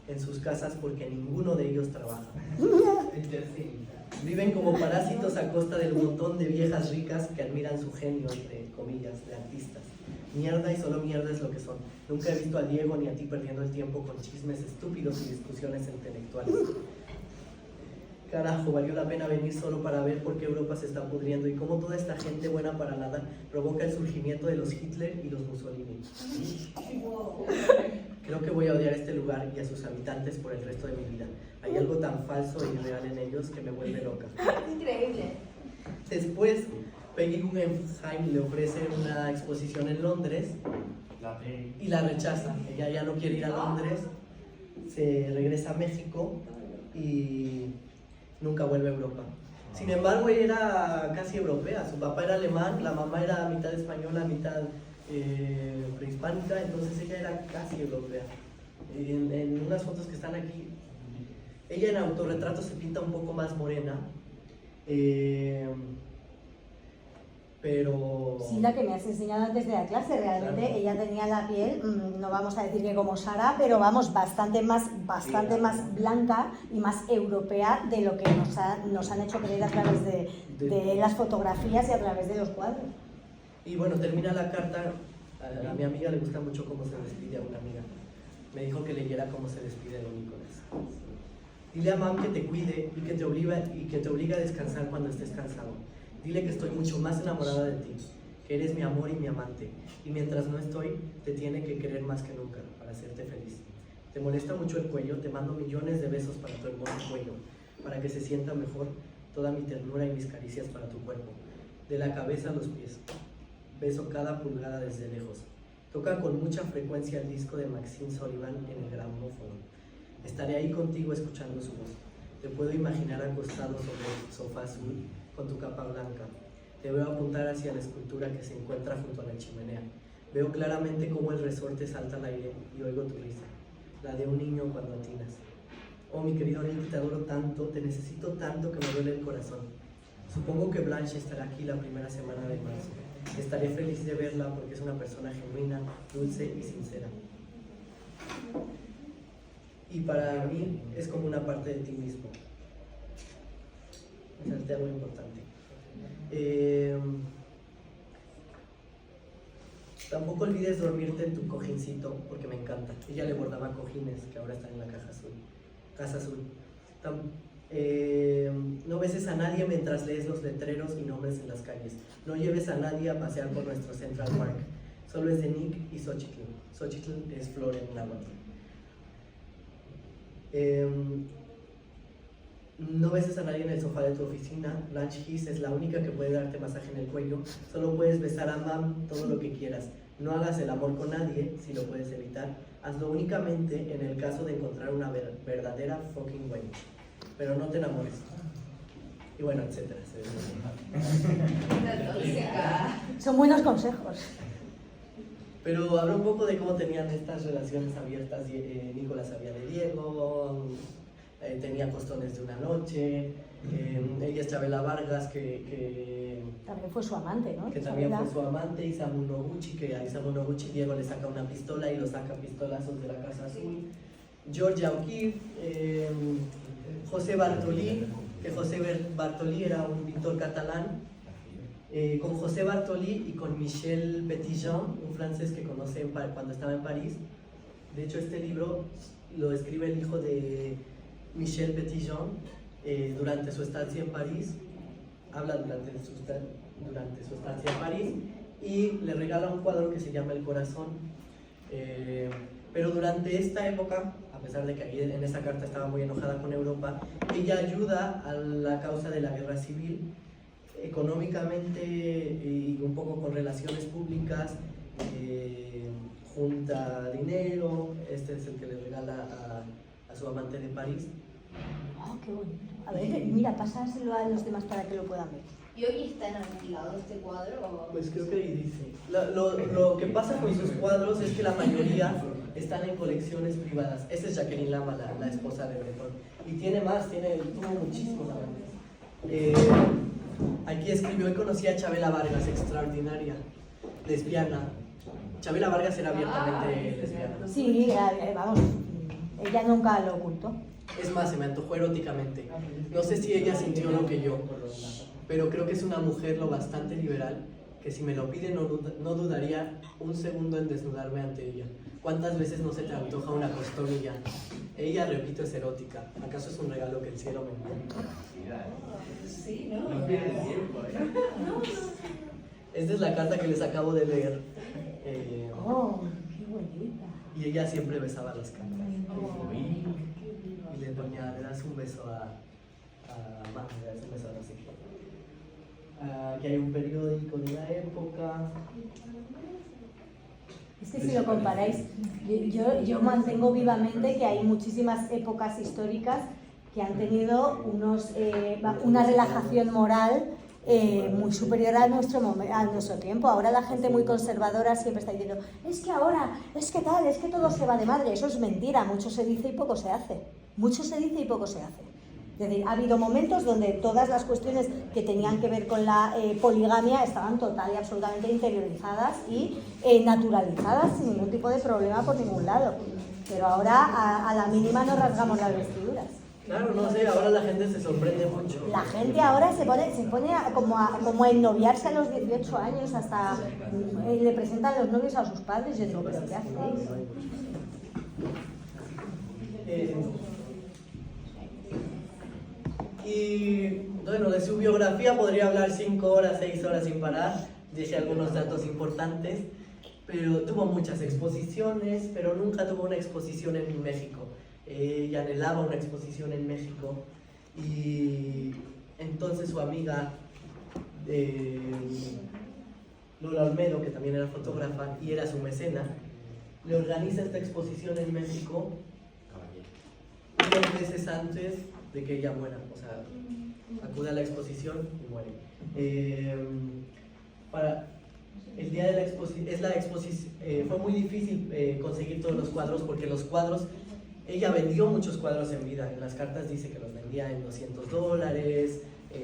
[SPEAKER 2] en sus casas porque ninguno de ellos trabaja. Viven como parásitos a costa del montón de viejas ricas que admiran su genio, entre comillas, de artistas. Mierda y solo mierda es lo que son. Nunca he visto a Diego ni a ti perdiendo el tiempo con chismes estúpidos y discusiones intelectuales. carajo, valió la pena venir solo para ver por qué Europa se está pudriendo y cómo toda esta gente buena para nada provoca el surgimiento de los Hitler y los Mussolini. Creo que voy a odiar este lugar y a sus habitantes por el resto de mi vida. Hay algo tan falso e irreal en ellos que me vuelve loca.
[SPEAKER 7] Increíble.
[SPEAKER 2] Después, Peggy Guggenheim le ofrece una exposición en Londres y la rechaza. Ella ya no quiere ir a Londres, se regresa a México y nunca vuelve a Europa. Sin embargo, ella era casi europea. Su papá era alemán, la mamá era mitad española, mitad prehispánica, entonces ella era casi europea. En unas fotos que están aquí, ella en autorretrato se pinta un poco más morena, pero...
[SPEAKER 1] Sí, la que me has enseñado antes de la clase, realmente claro. Ella tenía la piel, no vamos a decir que como Sara, pero vamos, bastante más blanca y más europea de lo que nos han hecho creer a través de las fotografías y a través de los cuadros.
[SPEAKER 2] Y bueno, termina la carta, a mi amiga le gusta mucho cómo se despide a una amiga. Me dijo que leyera cómo se despide don Nicolás. Dile a mam que te cuide y que te obliga a descansar cuando estés cansado. Dile que estoy mucho más enamorada de ti, que eres mi amor y mi amante, y mientras no estoy, te tiene que querer más que nunca, para hacerte feliz. ¿Te molesta mucho el cuello? Te mando millones de besos para tu hermoso cuello, para que se sienta mejor toda mi ternura y mis caricias para tu cuerpo, de la cabeza a los pies. Beso cada pulgada desde lejos. Toca con mucha frecuencia el disco de Maxine Sullivan en el gramófono. Estaré ahí contigo escuchando su voz. Te puedo imaginar acostado sobre el sofá azul con tu capa blanca. Te veo apuntar hacia la escultura que se encuentra junto a la chimenea. Veo claramente cómo el resorte salta al aire y oigo tu risa, la de un niño cuando atinas. Oh, mi querido Nick, te adoro tanto, te necesito tanto que me duele el corazón. Supongo que Blanche estará aquí la primera semana de marzo. Estaré feliz de verla porque es una persona genuina, dulce y sincera. Y para mí es como una parte de ti mismo. Es algo importante. Tampoco olvides dormirte en tu cojincito porque me encanta. Ella le bordaba cojines que ahora están en la casa azul. No beses a nadie mientras lees los letreros y nombres en las calles. No lleves a nadie a pasear por nuestro Central Park. Solo es de Nick y Xochitl. Xochitl es flor en náhuatl. No beses a nadie en el sofá de tu oficina. Blanche Heath es la única que puede darte masaje en el cuello. Solo puedes besar a mam todo lo que quieras. No hagas el amor con nadie si lo puedes evitar. Hazlo únicamente en el caso de encontrar una verdadera fucking way. Pero no te enamores. Y bueno, etcétera.
[SPEAKER 1] Son buenos consejos.
[SPEAKER 2] Pero habla un poco de cómo tenían estas relaciones abiertas. Nicolás sabía de Diego, tenía costones de una noche. Ella es Chabela Vargas, que
[SPEAKER 1] también fue su amante, ¿no?
[SPEAKER 2] Que también fue su amante. Isamu Noguchi, que a Isamu Noguchi Diego le saca una pistola y lo saca pistolazos de la Casa Azul. Georgia O'Keeffe, José Bartolí, que José Bartolí era un pintor catalán. Con José Bartolí y con Michel Petitjean, un francés que conoce cuando estaba en París. De hecho, este libro lo escribe el hijo de Michel Petitjean durante su estancia en París. Habla durante su estancia en París y le regala un cuadro que se llama El Corazón. Pero durante esta época, a pesar de que en esta carta estaba muy enojada con Europa, ella ayuda a la causa de la guerra civil económicamente y un poco con relaciones públicas, junta dinero. Este es el que le regala a su amante de París.
[SPEAKER 1] Oh, qué bonito. A ver, mira, pásaselo a los demás para que lo puedan ver.
[SPEAKER 7] ¿Y hoy está en algún lado este cuadro?
[SPEAKER 2] Pues creo que ahí dice. Lo que pasa con sus cuadros es que la mayoría están en colecciones privadas. Esta es Jacqueline Lama, la esposa de Breton. Y tiene más, tuvo muchísimos amantes. Aquí escribió: hoy conocí a Chabela Vargas, extraordinaria, lesbiana. Chabela Vargas era abiertamente lesbiana.
[SPEAKER 1] Sí, vamos, ella nunca lo ocultó.
[SPEAKER 2] Es más, se me antojó eróticamente. No sé si ella sintió lo que yo, pero creo que es una mujer lo bastante liberal que si me lo pide no dudaría un segundo en desnudarme ante ella. ¿Cuántas veces no se te antoja una costonilla? Ella, repito, es erótica. ¿Acaso es un regalo que el cielo me envía?
[SPEAKER 9] Sí, ¿no?
[SPEAKER 4] No pierdes tiempo,
[SPEAKER 2] Esta es la carta que les acabo de leer.
[SPEAKER 1] ¡Oh, qué bonita!
[SPEAKER 2] Y ella siempre besaba las cartas. Y le ponía, le das un beso a Maja, le das un beso a no sé qué. Aquí hay un periódico de la época.
[SPEAKER 1] Es que si lo comparáis, yo mantengo vivamente que hay muchísimas épocas históricas que han tenido una relajación moral muy superior a nuestro tiempo. Ahora la gente muy conservadora siempre está diciendo, es que ahora, es que tal, es que todo se va de madre. Eso es mentira, mucho se dice y poco se hace. Mucho se dice y poco se hace. Es decir, ha habido momentos donde todas las cuestiones que tenían que ver con la poligamia estaban total y absolutamente interiorizadas y naturalizadas sin ningún tipo de problema por ningún lado. Pero ahora a la mínima nos rasgamos las vestiduras.
[SPEAKER 2] Claro, no sé, ahora la gente se sorprende mucho.
[SPEAKER 1] La gente ahora se pone como a ennoviarse a los 18 años, hasta le presentan los novios a sus padres. Yo digo, ¿pero qué hacéis?
[SPEAKER 2] Y bueno, de su biografía podría hablar 5 horas, 6 horas sin parar. Dije algunos datos importantes, pero tuvo muchas exposiciones, pero nunca tuvo una exposición en México. Ella anhelaba una exposición en México y entonces su amiga Lola Olmedo, que también era fotógrafa y era su mecena, le organiza esta exposición en México 2 meses antes de que ella muera. O sea, acude a la exposición y muere. Para el día de la exposición fue muy difícil conseguir todos los cuadros, porque los cuadros, ella vendió muchos cuadros en vida. En las cartas dice que los vendía en $200.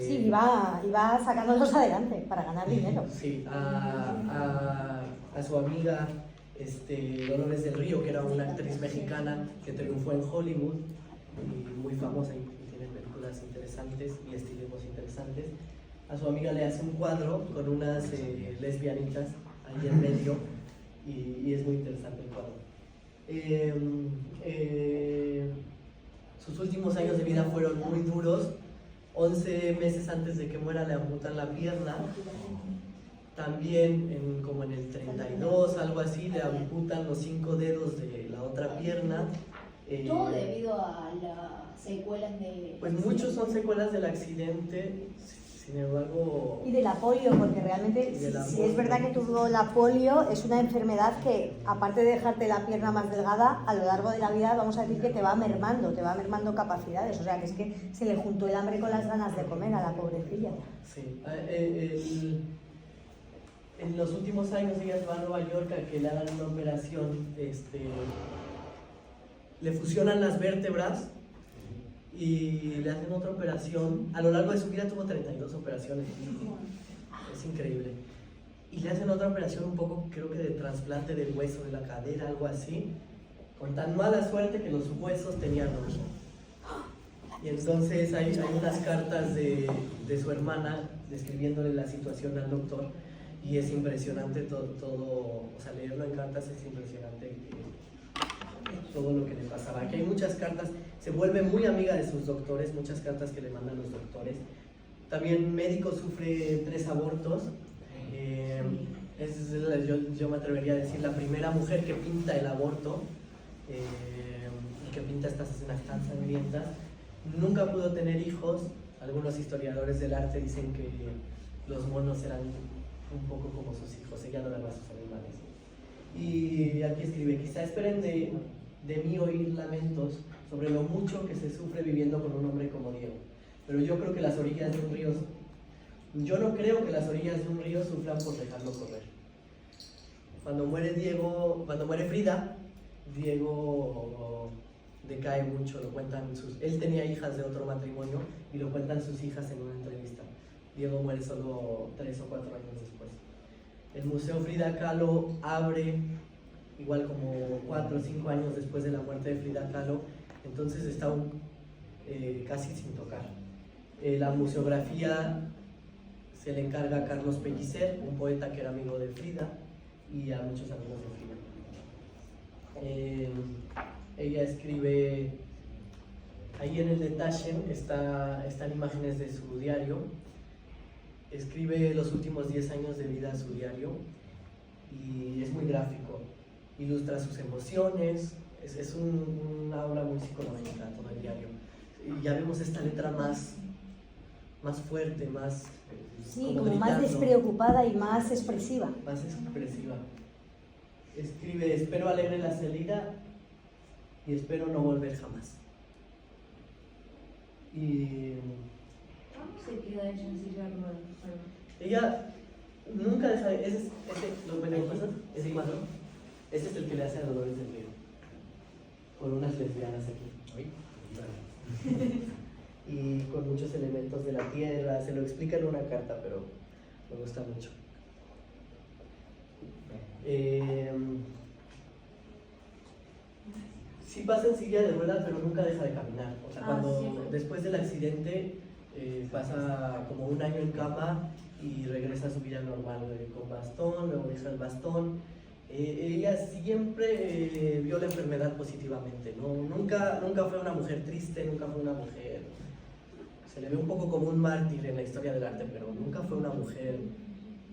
[SPEAKER 1] Sí, iba sacándolos adelante para ganar dinero.
[SPEAKER 2] Sí, a su amiga Dolores del Río, que era una actriz mexicana que triunfó en Hollywood y muy famosa y tiene películas interesantes y estilismos interesantes. A su amiga le hace un cuadro con unas lesbianitas ahí en medio y es muy interesante el cuadro. Sus últimos años de vida fueron muy duros. 11 meses antes de que muera le amputan la pierna. También como en el 32, algo así, le amputan los 5 dedos de la otra pierna.
[SPEAKER 10] Todo debido a las secuelas de...
[SPEAKER 2] Pues muchos son secuelas del accidente, sin embargo...
[SPEAKER 1] Y de la polio, porque realmente si es verdad que tuvo la polio, es una enfermedad que, aparte de dejarte la pierna más delgada, a lo largo de la vida vamos a decir que te va mermando capacidades. O sea, que es que se le juntó el hambre con las ganas de comer a la pobrecilla.
[SPEAKER 2] Sí. En los últimos años ella se va a Nueva York a que le hagan una operación, le fusionan las vértebras y le hacen otra operación. A lo largo de su vida tuvo 32 operaciones, es increíble. Y le hacen otra operación un poco, creo que de trasplante del hueso, de la cadera, algo así, con tan mala suerte que los huesos tenían hoyo. Y entonces hay unas cartas de su hermana describiéndole la situación al doctor, y es impresionante todo, o sea, leerlo en cartas es impresionante todo lo que le pasaba. Aquí hay muchas cartas, se vuelve muy amiga de sus doctores, muchas cartas que le mandan los doctores. También médico, sufre 3 abortos. Yo me atrevería a decir la primera mujer que pinta el aborto, y que pinta estas escenas tan sangrientas. Nunca pudo tener hijos. Algunos historiadores del arte dicen que los monos eran un poco como sus hijos, ella no era a sus animales. Y aquí escribe: quizá esperen de mí oír lamentos sobre lo mucho que se sufre viviendo con un hombre como Diego, pero yo creo que las orillas de un río, yo no creo que las orillas de un río sufran por dejarlo correr. Cuando muere Frida, Diego decae mucho, lo cuentan él tenía hijas de otro matrimonio y lo cuentan sus hijas en una entrevista. Diego muere solo 3 o 4 años después. El Museo Frida Kahlo abre igual como 4 o 5 años después de la muerte de Frida Kahlo, entonces está casi sin tocar. La museografía se le encarga a Carlos Pellicer, un poeta que era amigo de Frida, y a muchos amigos de Frida. Ella escribe, ahí en el detalle están imágenes de su diario. Escribe los últimos 10 años de vida a su diario y es muy gráfico. Ilustra sus emociones, es una obra muy psicológica todo el diario. Y ya vemos esta letra más fuerte, más...
[SPEAKER 1] Sí, como más despreocupada y más expresiva.
[SPEAKER 2] Más expresiva. Escribe, espero alegre la salida y espero no volver jamás. Y...
[SPEAKER 10] ¿Cómo se queda ella en silla de ruedas?
[SPEAKER 2] Ella nunca deja de... Ese es el que le hace a Dolores del Río. Con unas lesbianas aquí. Y con muchos elementos de la tierra. Se lo explica en una carta, pero me gusta mucho. Sí pasa en silla de ruedas, pero nunca deja de caminar. O sea, después del accidente pasa como un año en cama y regresa a su vida normal con bastón, luego deja el bastón. Ella siempre vio la enfermedad positivamente, ¿no? Nunca fue una mujer triste, nunca fue una mujer... Se le ve un poco como un mártir en la historia del arte, pero nunca fue una mujer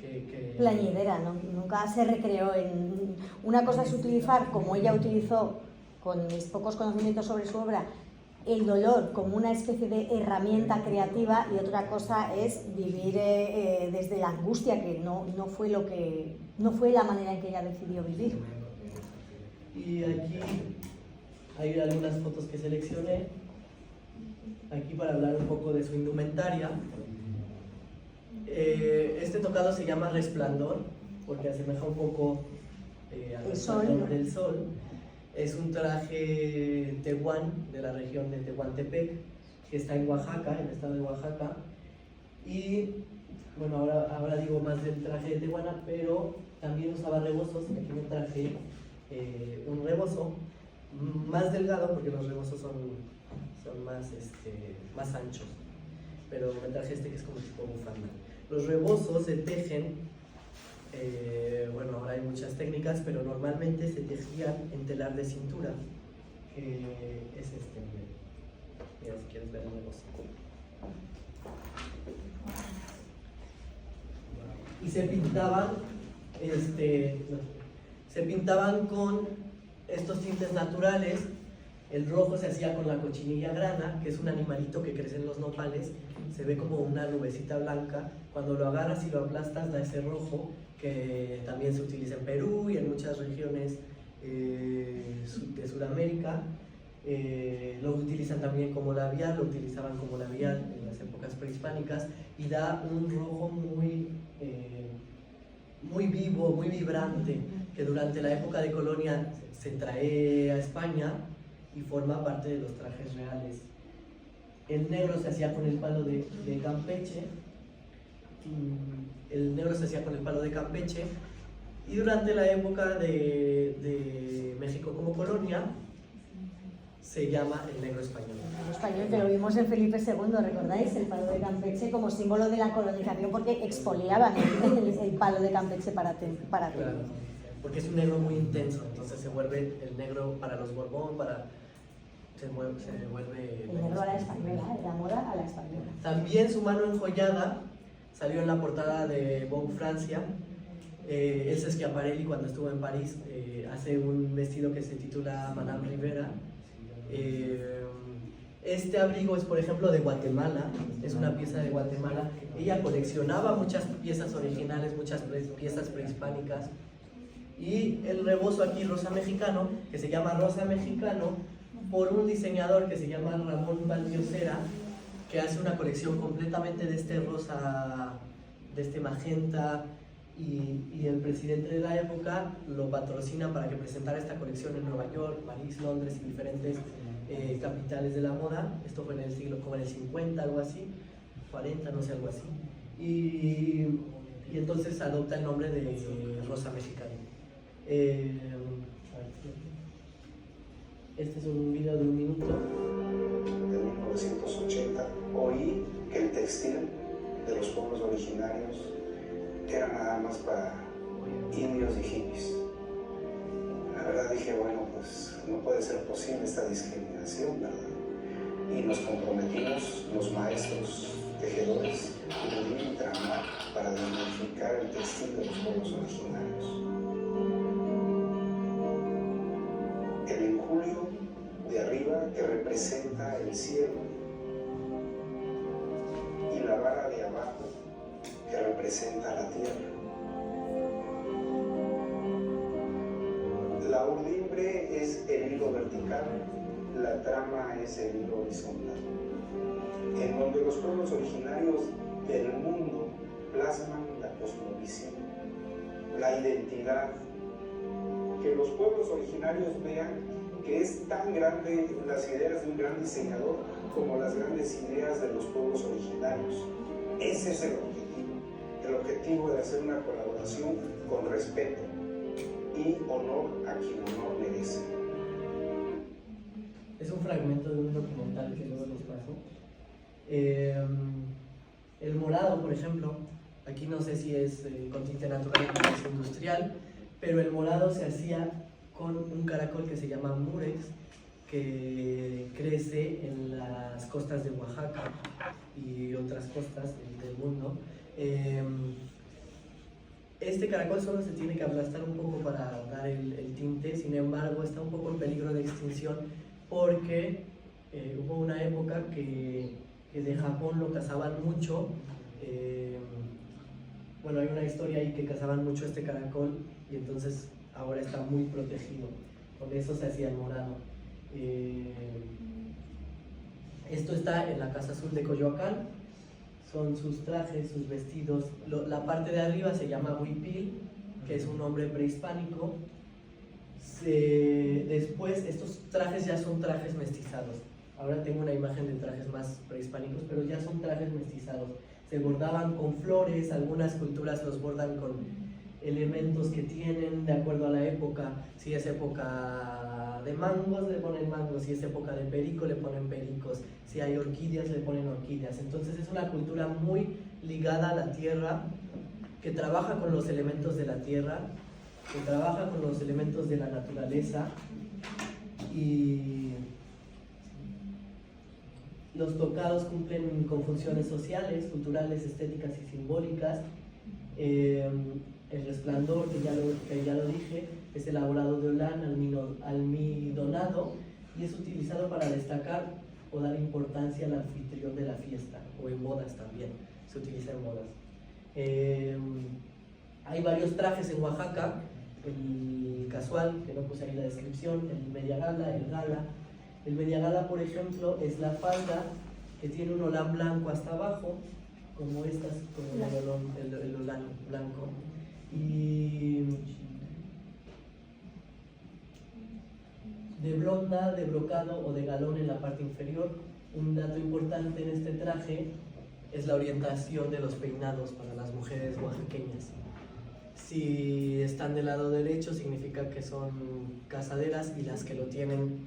[SPEAKER 2] que...
[SPEAKER 1] Plañidera, ¿no? Nunca se recreó en... Una cosa es utilizar, como ella utilizó, con mis pocos conocimientos sobre su obra, el dolor como una especie de herramienta creativa, y otra cosa es vivir desde la angustia, que no fue la manera en que ella decidió vivir.
[SPEAKER 2] Y aquí hay algunas fotos que seleccioné, aquí para hablar un poco de su indumentaria. Este tocado se llama Resplandor, porque asemeja un poco al resplandor del sol. Es un traje tehuán, de la región de Tehuantepec, que está en Oaxaca, en el estado de Oaxaca. Y bueno, ahora digo más del traje de tehuana, pero también usaba rebozos. Aquí me traje un rebozo más delgado, porque los rebozos son más anchos, pero me traje este que es como tipo bufanda. Los rebozos se tejen, bueno, ahora hay muchas técnicas, pero normalmente se tejían en telar de cintura, es este, mira si quieres ver el rebozo. Y se pintaban con estos tintes naturales. El rojo se hacía con la cochinilla grana, que es un animalito que crece en los nopales, se ve como una nubecita blanca. Cuando lo agarras y lo aplastas da ese rojo, que también se utiliza en Perú y en muchas regiones de Sudamérica. Lo utilizan también como labial, lo utilizaban como labial en las épocas prehispánicas, y da un rojo muy vivo, muy vibrante, que durante la época de colonia se trae a España y forma parte de los trajes reales. El negro se hacía con el palo de Campeche, y durante la época de México como colonia se llama el negro español.
[SPEAKER 1] El negro español, que lo vimos en Felipe II, ¿recordáis? El palo de Campeche como símbolo de la colonización, porque expoliaban el palo de Campeche para
[SPEAKER 2] claro, porque es un negro muy intenso, entonces se vuelve el negro para los Borbón, se vuelve
[SPEAKER 1] el negro a la española, la moda a la española.
[SPEAKER 2] También su mano enjollada salió en la portada de Vogue Francia. Elsa Schiaparelli, cuando estuvo en París, hace un vestido que se titula Madame Rivera. Este abrigo es, por ejemplo, de Guatemala, es una pieza de Guatemala. Ella coleccionaba muchas piezas originales, muchas piezas prehispánicas. Y el rebozo aquí, rosa mexicano, que se llama rosa mexicano por un diseñador que se llama Ramón Valdiosera, que hace una colección completamente de este rosa, de este magenta, y el presidente de la época lo patrocina para que presentara esta colección en Nueva York, París, Londres y diferentes capitales de la moda. Esto fue en el siglo, como en el 50, algo así, 40, no sé, algo así. Y entonces adopta el nombre de rosa mexicana. Este es un video de 1 minuto.
[SPEAKER 11] De 1980 oí que el textil de los pueblos originarios era nada más para indios y hippies. La verdad dije, bueno, pues no puede ser posible esta discriminación, ¿verdad? Y nos comprometimos, los maestros tejedores, pudimos tramar para dignificar el textil de los pueblos originarios. El enjulio de arriba que representa el cielo y la vara de abajo que representa la tierra. La urdimbre es el hilo vertical, la trama es el hilo horizontal, en donde los pueblos originarios del mundo plasman la cosmovisión, la identidad, que los pueblos originarios vean que es tan grande las ideas de un gran diseñador como las grandes ideas de los pueblos originarios. Ese es el objetivo de hacer una colaboración con respeto y honor a quien honor merece.
[SPEAKER 2] Es un fragmento de un documental que luego les paso. El morado, por ejemplo, aquí no sé si es con tinte natural o es industrial, pero el morado se hacía con un caracol que se llama murex, que crece en las costas de Oaxaca y otras costas del mundo. Este caracol solo se tiene que aplastar un poco para dar el tinte, sin embargo está un poco en peligro de extinción porque hubo una época que de Japón lo cazaban mucho. Bueno, hay una historia ahí que cazaban mucho este caracol y entonces ahora está muy protegido. Con eso se hacía el morado. Esto está en la Casa Azul de Coyoacán. Son sus trajes, sus vestidos. La parte de arriba se llama huipil, que es un nombre prehispánico. Después, estos trajes ya son trajes mestizados. Ahora tengo una imagen de trajes más prehispánicos, pero ya son trajes mestizados. Se bordaban con flores, algunas culturas los bordan con elementos que tienen de acuerdo a la época. Si es época de mangos, le ponen mangos. Si es época de perico, le ponen pericos. Si hay orquídeas, le ponen orquídeas. Entonces es una cultura muy ligada a la tierra, que trabaja con los elementos de la tierra, que trabaja con los elementos de la naturaleza. Y los tocados cumplen con funciones sociales, culturales, estéticas y simbólicas. El resplandor, que ya lo dije, es elaborado de holán almidonado y es utilizado para destacar o dar importancia al anfitrión de la fiesta, o en bodas también, se utiliza en bodas. Hay varios trajes en Oaxaca: el casual, que no puse ahí la descripción, el media gala, el gala. El media gala, por ejemplo, es la falda que tiene un holán blanco hasta abajo, como estas, con el holán blanco. Y de blonda, de brocado o de galón en la parte inferior. Un dato importante en este traje es la orientación de los peinados para las mujeres oaxaqueñas. Si están del lado derecho significa que son casaderas, y las que lo tienen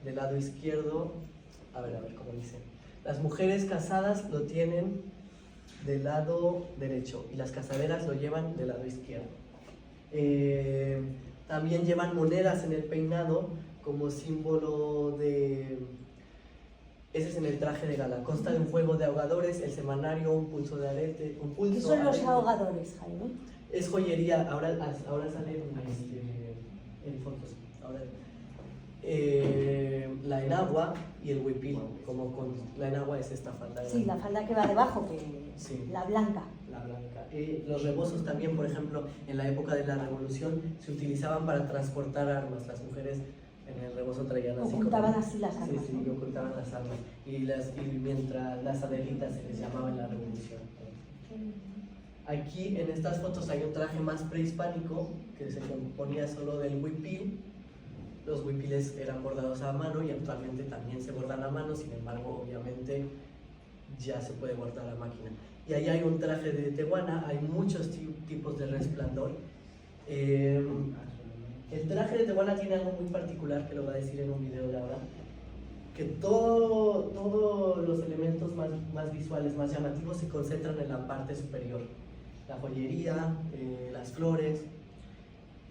[SPEAKER 2] del lado izquierdo, a ver cómo dice. Las mujeres casadas lo tienen del lado derecho y las casaderas lo llevan del lado izquierdo. También llevan monedas en el peinado como símbolo de... Ese es en el traje de gala. Consta de un juego de ahogadores, el semanario, un pulso de arete, un pulso.
[SPEAKER 1] ¿Qué son los ahogadores, Jaime?
[SPEAKER 2] Es joyería. Ahora sale en fotos. Ahora, la enagua y el huipil. La enagua es esta falda.
[SPEAKER 1] Sí, la falda que va debajo,
[SPEAKER 2] sí.
[SPEAKER 1] La blanca.
[SPEAKER 2] La blanca. Los rebozos también, por ejemplo, en la época de la Revolución se utilizaban para transportar armas. Las mujeres en el rebozo traían así.
[SPEAKER 1] Ocultaban así las armas.
[SPEAKER 2] Sí, sí, ocultaban las armas. Y mientras las adelitas se les llamaba en la Revolución. Aquí en estas fotos hay un traje más prehispánico que se componía solo del huipil. Los huipiles eran bordados a mano y actualmente también se bordan a mano, sin embargo, obviamente ya se puede bordar a máquina. Y ahí hay un traje de tehuana, hay muchos tipos de resplandor. El traje de tehuana tiene algo muy particular, que lo va a decir en un video de ahora, que todos los elementos más visuales, más llamativos, se concentran en la parte superior. La joyería, las flores,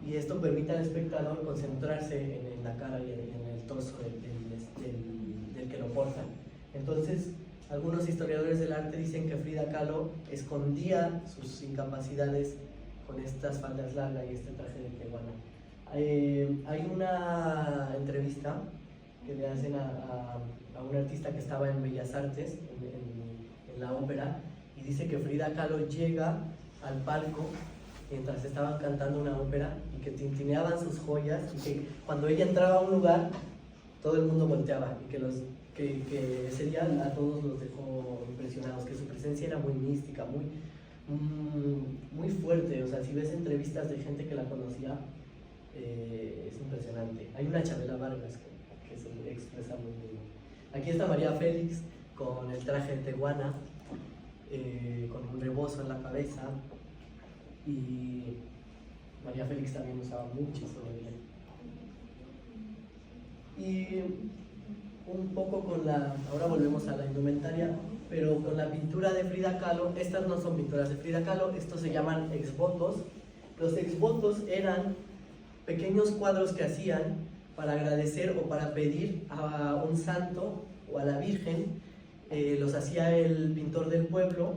[SPEAKER 2] y esto permite al espectador concentrarse en la cara y en el torso del que lo porta. Entonces, algunos historiadores del arte dicen que Frida Kahlo escondía sus incapacidades con estas faldas largas y este traje de teguana. Hay una entrevista que le hacen a un artista que estaba en Bellas Artes, en la ópera, y dice que Frida Kahlo llega al palco mientras estaban cantando una ópera y que tintineaban sus joyas, y que cuando ella entraba a un lugar todo el mundo volteaba, y que ese día a todos los dejó impresionados, que su presencia era muy mística, muy fuerte. O sea, si ves entrevistas de gente que la conocía, es impresionante. Hay una Chabela Vargas que se expresa muy bien. Aquí está María Félix con el traje de teguana, con un rebozo en la cabeza, y María Félix también usaba mucho eso de ella. Y un poco ahora volvemos a la indumentaria, pero con la pintura de Frida Kahlo. Estas no son pinturas de Frida Kahlo, estos se llaman exvotos. Los exvotos eran pequeños cuadros que hacían para agradecer o para pedir a un santo o a la Virgen. Los hacía el pintor del pueblo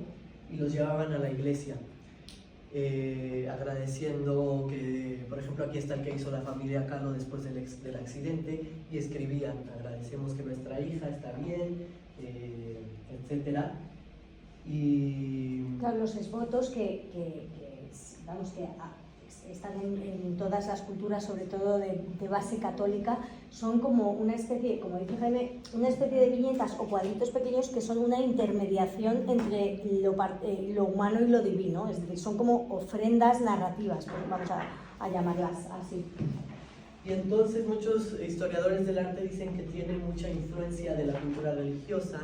[SPEAKER 2] y los llevaban a la iglesia, agradeciendo que, por ejemplo, aquí está el que hizo la familia Kahlo después del accidente, y escribían: agradecemos que nuestra hija está bien, etcétera. Y
[SPEAKER 1] claro, los exvotos que están en todas las culturas, sobre todo de base católica, son como una especie, como dice Jaime, una especie de viñetas o cuadritos pequeños que son una intermediación entre lo humano y lo divino, es decir, son como ofrendas narrativas, vamos a llamarlas así.
[SPEAKER 2] Y entonces muchos historiadores del arte dicen que tiene mucha influencia de la pintura religiosa,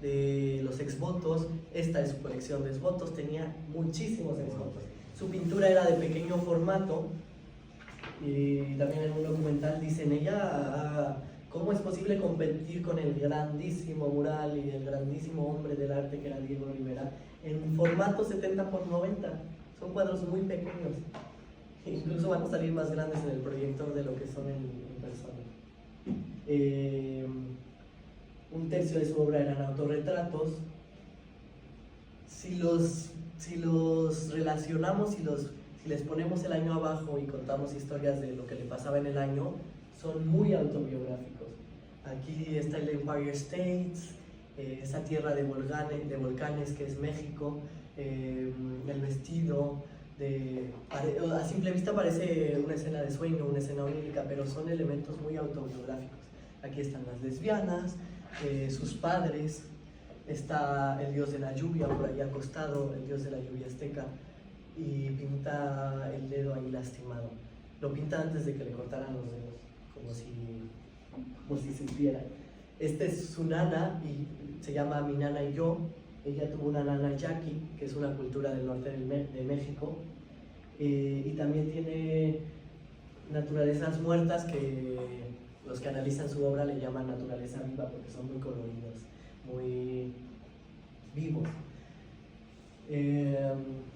[SPEAKER 2] de los exvotos. Esta es su colección de exvotos, tenía muchísimos exvotos. Su pintura era de pequeño formato, y también en un documental dicen ella, ¿cómo es posible competir con el grandísimo mural y el grandísimo hombre del arte que era Diego Rivera en formato 70 por 90? Son cuadros muy pequeños, incluso van a salir más grandes en el proyector de lo que son en persona. Un tercio de su obra eran autorretratos. Si los relacionamos, si les ponemos el año abajo y contamos historias de lo que le pasaba en el año, son muy autobiográficos. Aquí está el Empire State, esa tierra de volcanes que es México, el vestido, a simple vista parece una escena de sueño, una escena onírica, pero son elementos muy autobiográficos. Aquí están las lesbianas, sus padres. Está el dios de la lluvia por ahí acostado, el dios de la lluvia azteca, y pinta el dedo ahí lastimado. Lo pinta antes de que le cortaran los dedos, como si supiera. Esta es su nana, y se llama Mi Nana y Yo. Ella tuvo una nana yaqui, que es una cultura del norte de México, y también tiene naturalezas muertas que los que analizan su obra le llaman naturaleza viva, porque son muy coloridos, muy vivos.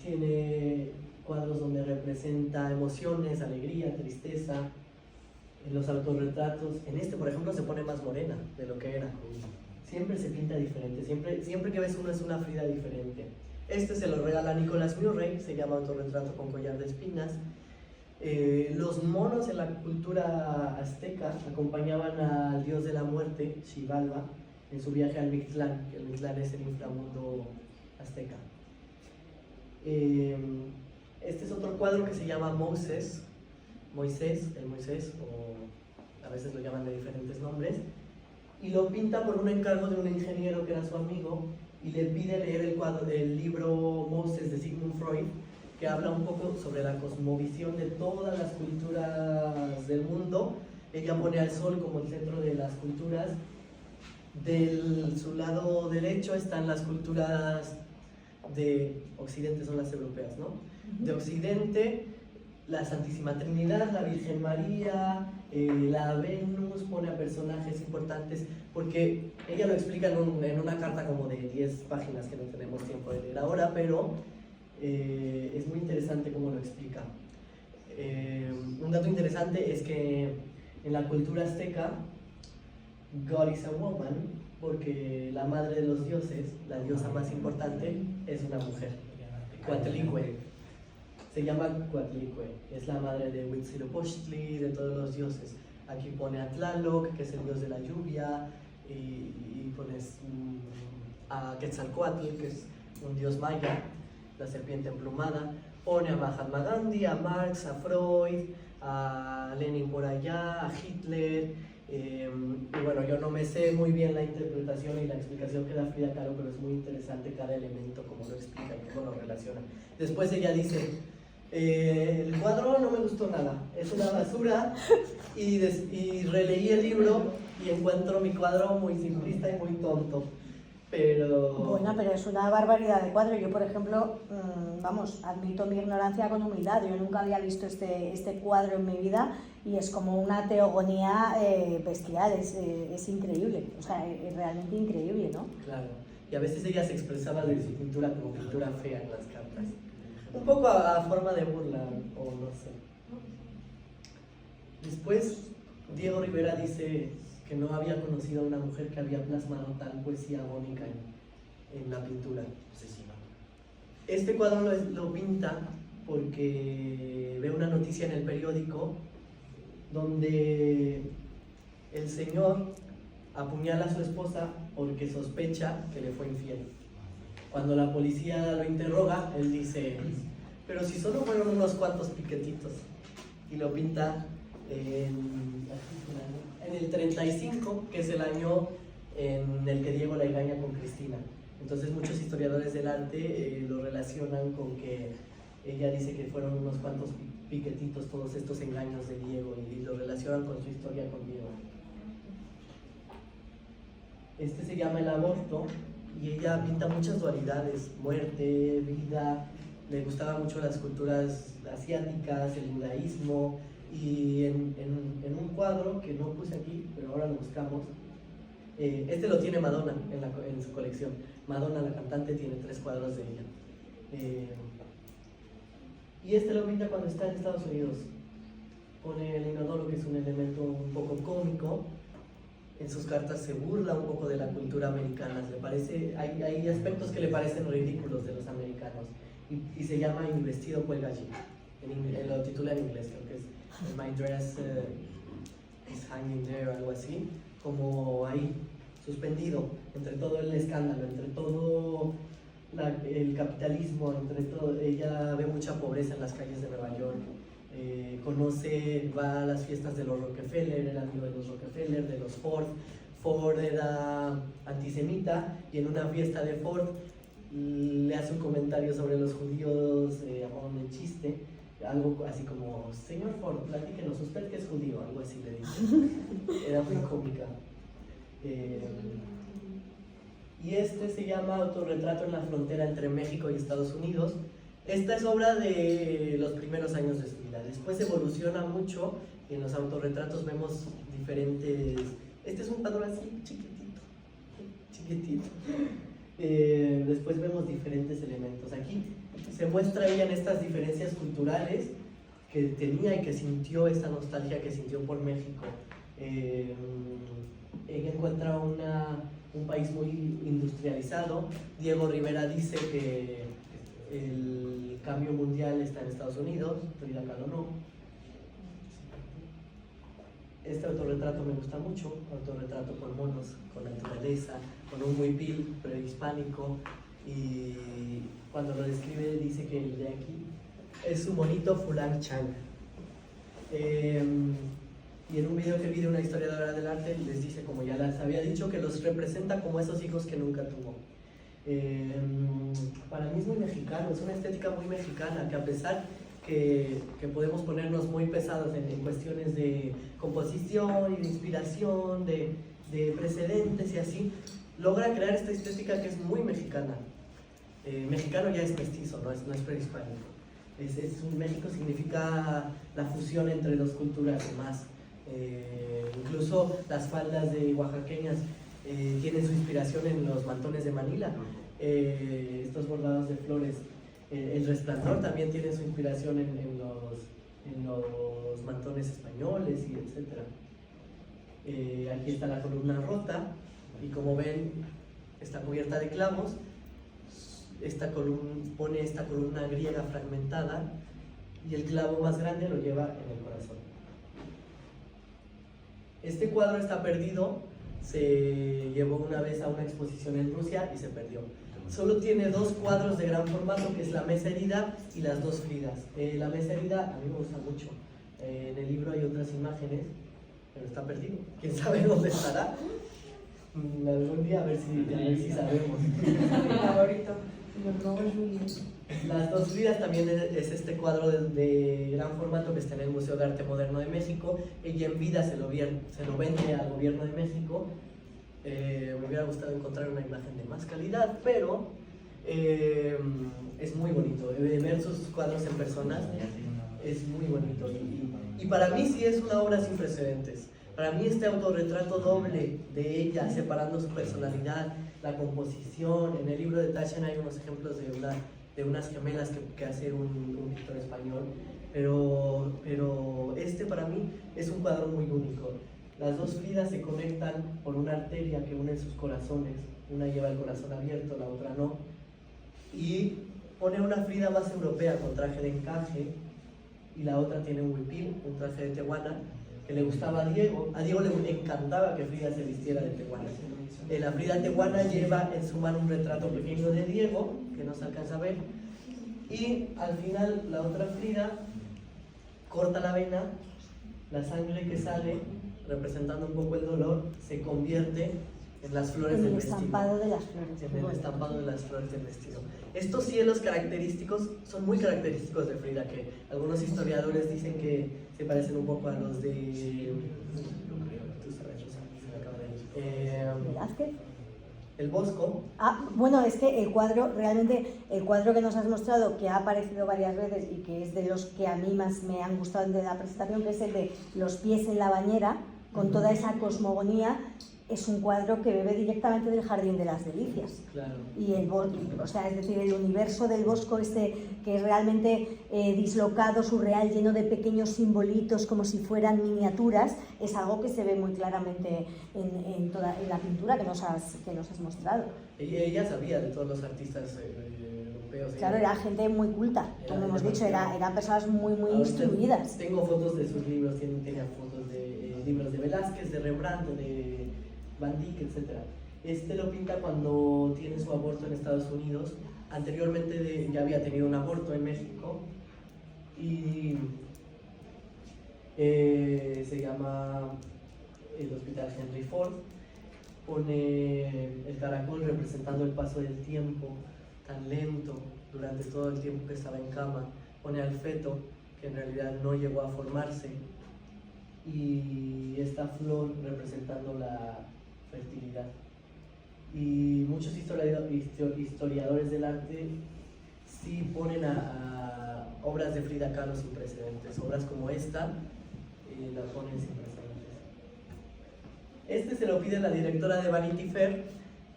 [SPEAKER 2] Tiene cuadros donde representa emociones, alegría, tristeza. En los autorretratos, en este por ejemplo se pone más morena de lo que era. Siempre se pinta diferente, siempre que ves uno es una Frida diferente. Este se lo regala Nicolás Murray, se llama Autorretrato con collar de espinas. Los monos en la cultura azteca acompañaban al dios de la muerte, Xibalba, en su viaje al Mictlán, que el Mictlán es el inframundo azteca. Este es otro cuadro que se llama Moisés, o a veces lo llaman de diferentes nombres, y lo pinta por un encargo de un ingeniero que era su amigo, y le pide leer el libro Moses de Sigmund Freud, que habla un poco sobre la cosmovisión de todas las culturas del mundo. Ella pone al sol como el centro de las culturas. Su lado derecho están las culturas de Occidente, son las europeas, ¿no? De Occidente, la Santísima Trinidad, la Virgen María, la Venus, pone a personajes importantes, porque ella lo explica en una carta como de 10 páginas que no tenemos tiempo de leer ahora, pero es muy interesante cómo lo explica. Un dato interesante es que en la cultura azteca, God is a woman, porque la madre de los dioses, la diosa más importante, es una mujer, Coatlicue. Se llama Coatlicue, es la madre de Huitzilopochtli, de todos los dioses. Aquí pone a Tlaloc, que es el dios de la lluvia, y pones a Quetzalcoatl, que es un dios maya, la serpiente emplumada. Pone a Mahatma Gandhi, a Marx, a Freud, a Lenin por allá, a Hitler. Y bueno, yo no me sé muy bien la interpretación y la explicación que da Frida Kahlo, pero es muy interesante cada elemento, cómo lo explica y cómo lo relaciona. Después ella dice, el cuadro no me gustó nada, es una basura, y releí el libro y encuentro mi cuadro muy simplista y muy tonto. Pero...
[SPEAKER 1] Bueno, pero es una barbaridad de cuadro. Yo, por ejemplo, vamos, admito mi ignorancia con humildad. Yo nunca había visto este cuadro en mi vida y es como una teogonía bestial, es increíble, o sea, es realmente increíble, ¿no?
[SPEAKER 2] Claro, y a veces ella se expresaba de su pintura como pintura fea en las cartas. Un poco a forma de burla, o no sé. Después, Diego Rivera dice que no había conocido a una mujer que había plasmado tal poesía agónica en la pintura. Este cuadro lo pinta porque ve una noticia en el periódico donde el señor apuñala a su esposa porque sospecha que le fue infiel. Cuando la policía lo interroga, él dice, pero si solo fueron unos cuantos piquetitos. Y lo pinta en el 35, que es el año en el que Diego la engaña con Cristina. Entonces muchos historiadores del arte lo relacionan con que ella dice que fueron unos cuantos piquetitos todos estos engaños de Diego y lo relacionan con su historia con Diego. Este se llama El aborto y ella pinta muchas dualidades, muerte, vida. Le gustaban mucho las culturas asiáticas, el judaísmo, y en un cuadro que no puse aquí, pero ahora lo buscamos, este lo tiene Madonna en su colección. Madonna, la cantante, tiene 3 cuadros de ella. Y este lo pinta cuando está en Estados Unidos. Pone el inodoro, que es un elemento un poco cómico. En sus cartas se burla un poco de la cultura americana. Hay aspectos que le parecen ridículos de los americanos. Y se llama Mi vestido cuelga allí. Lo titula en inglés, creo que es My dress is hanging there, algo así. Como ahí, suspendido, entre todo el escándalo, entre todo el capitalismo, entre todo. Ella ve mucha pobreza en las calles de Nueva York. Va a las fiestas de los Rockefeller, era amigo de los Rockefeller, de los Ford. Ford era antisemita y en una fiesta de Ford le hace un comentario sobre los judíos a modo de chiste, algo así como, señor Ford, platíquenos, usted que es judío, algo así le dice. Era muy cómica. Y este se llama Autorretrato en la frontera entre México y Estados Unidos. Esta es obra de los primeros años de su vida. Después evoluciona mucho y en los autorretratos vemos diferentes... Este es un cuadro así chiquitito. Después vemos diferentes elementos. Aquí se muestra ella en estas diferencias culturales que tenía y que sintió, esta nostalgia que sintió por México. Ella encuentra un país muy industrializado. Diego Rivera dice que el cambio mundial está en Estados Unidos, Frida Kahlo no. Este autorretrato me gusta mucho, autorretrato con monos, con naturaleza, con un huipil prehispánico, y cuando lo describe dice que el de aquí es su monito Fulan Chang. Y en un video que vi de una historiadora del arte les dice, como ya les había dicho, que los representa como esos hijos que nunca tuvo. Para mí es muy mexicano, es una estética muy mexicana, que a pesar que podemos ponernos muy pesados en cuestiones de composición y de inspiración, de precedentes y así, logra crear esta estética que es muy mexicana. Mexicano ya es mestizo, no es prehispánico. México significa la fusión entre dos culturas y más. Incluso las faldas de oaxaqueñas tienen su inspiración en los mantones de Manila, estos bordados de flores. El Resplandor también tiene su inspiración en los mantones españoles y etc. Aquí está la columna rota y como ven está cubierta de clavos. Pone esta columna griega fragmentada y el clavo más grande lo lleva en el corazón. Este cuadro está perdido, se llevó una vez a una exposición en Rusia y se perdió. Solo tiene dos cuadros de gran formato, que es la mesa herida y las dos Fridas. La mesa herida a mí me gusta mucho. En el libro hay otras imágenes, pero está perdido. ¿Quién sabe dónde estará? Algún día a ver si sabemos.
[SPEAKER 3] Mi favorito.
[SPEAKER 2] Las dos Fridas también es este cuadro de gran formato que está en el Museo de Arte Moderno de México. Ella en vida se lo vende al gobierno de México. Me hubiera gustado encontrar una imagen de más calidad, pero es muy bonito. Ver sus cuadros en persona es muy bonito. Y para mí sí es una obra sin precedentes. Para mí este autorretrato doble de ella, separando su personalidad, la composición. En el libro de Taschen hay unos ejemplos de unas gemelas que hace un pintor español, pero este para mí es un cuadro muy único. Las dos Fridas se conectan por una arteria que une sus corazones. Una lleva el corazón abierto, la otra no. Y pone una Frida más europea con traje de encaje y la otra tiene un huipil, un traje de tehuana, que le gustaba a Diego. A Diego le encantaba que Frida se vistiera de tehuana. La Frida tehuana lleva en su mano un retrato pequeño de Diego, que no se alcanza a ver. Y al final la otra Frida corta la vena, la sangre que sale, representando un poco el dolor, se convierte en las flores del vestido.
[SPEAKER 1] En el estampado de las flores.
[SPEAKER 2] En el estampado de las flores del vestido. Estos cielos característicos son muy característicos de Frida, que algunos historiadores dicen que se parecen un poco a los de...
[SPEAKER 1] ¿Velázquez?
[SPEAKER 2] El Bosco.
[SPEAKER 1] Bueno, es que el cuadro, realmente, el cuadro que nos has mostrado, que ha aparecido varias veces y que es de los que a mí más me han gustado de la presentación, que es el de los pies en la bañera, con toda esa cosmogonía, es un cuadro que bebe directamente del Jardín de las Delicias.
[SPEAKER 2] Claro.
[SPEAKER 1] Y o sea, es decir, el universo del Bosco que es realmente dislocado, surreal, lleno de pequeños simbolitos como si fueran miniaturas, es algo que se ve muy claramente en la pintura que nos has mostrado.
[SPEAKER 2] Ella sabía de todos los artistas europeos.
[SPEAKER 1] Claro, era gente muy culta, como hemos dicho, eran personas muy instruidas.
[SPEAKER 2] Tengo fotos de sus libros, tenía fotos de libros de Velázquez, de Rembrandt, de Van Dyck, etc. Este lo pinta cuando tiene su aborto en Estados Unidos. Anteriormente ya había tenido un aborto en México y se llama el Hospital Henry Ford. Pone el caracol representando el paso del tiempo tan lento durante todo el tiempo que estaba en cama. Pone al feto, que en realidad no llegó a formarse, y esta flor representando la fertilidad. Y muchos historiadores del arte sí ponen a obras de Frida Kahlo sin precedentes. Obras como esta la ponen sin precedentes. Este se lo pide la directora de Vanity Fair,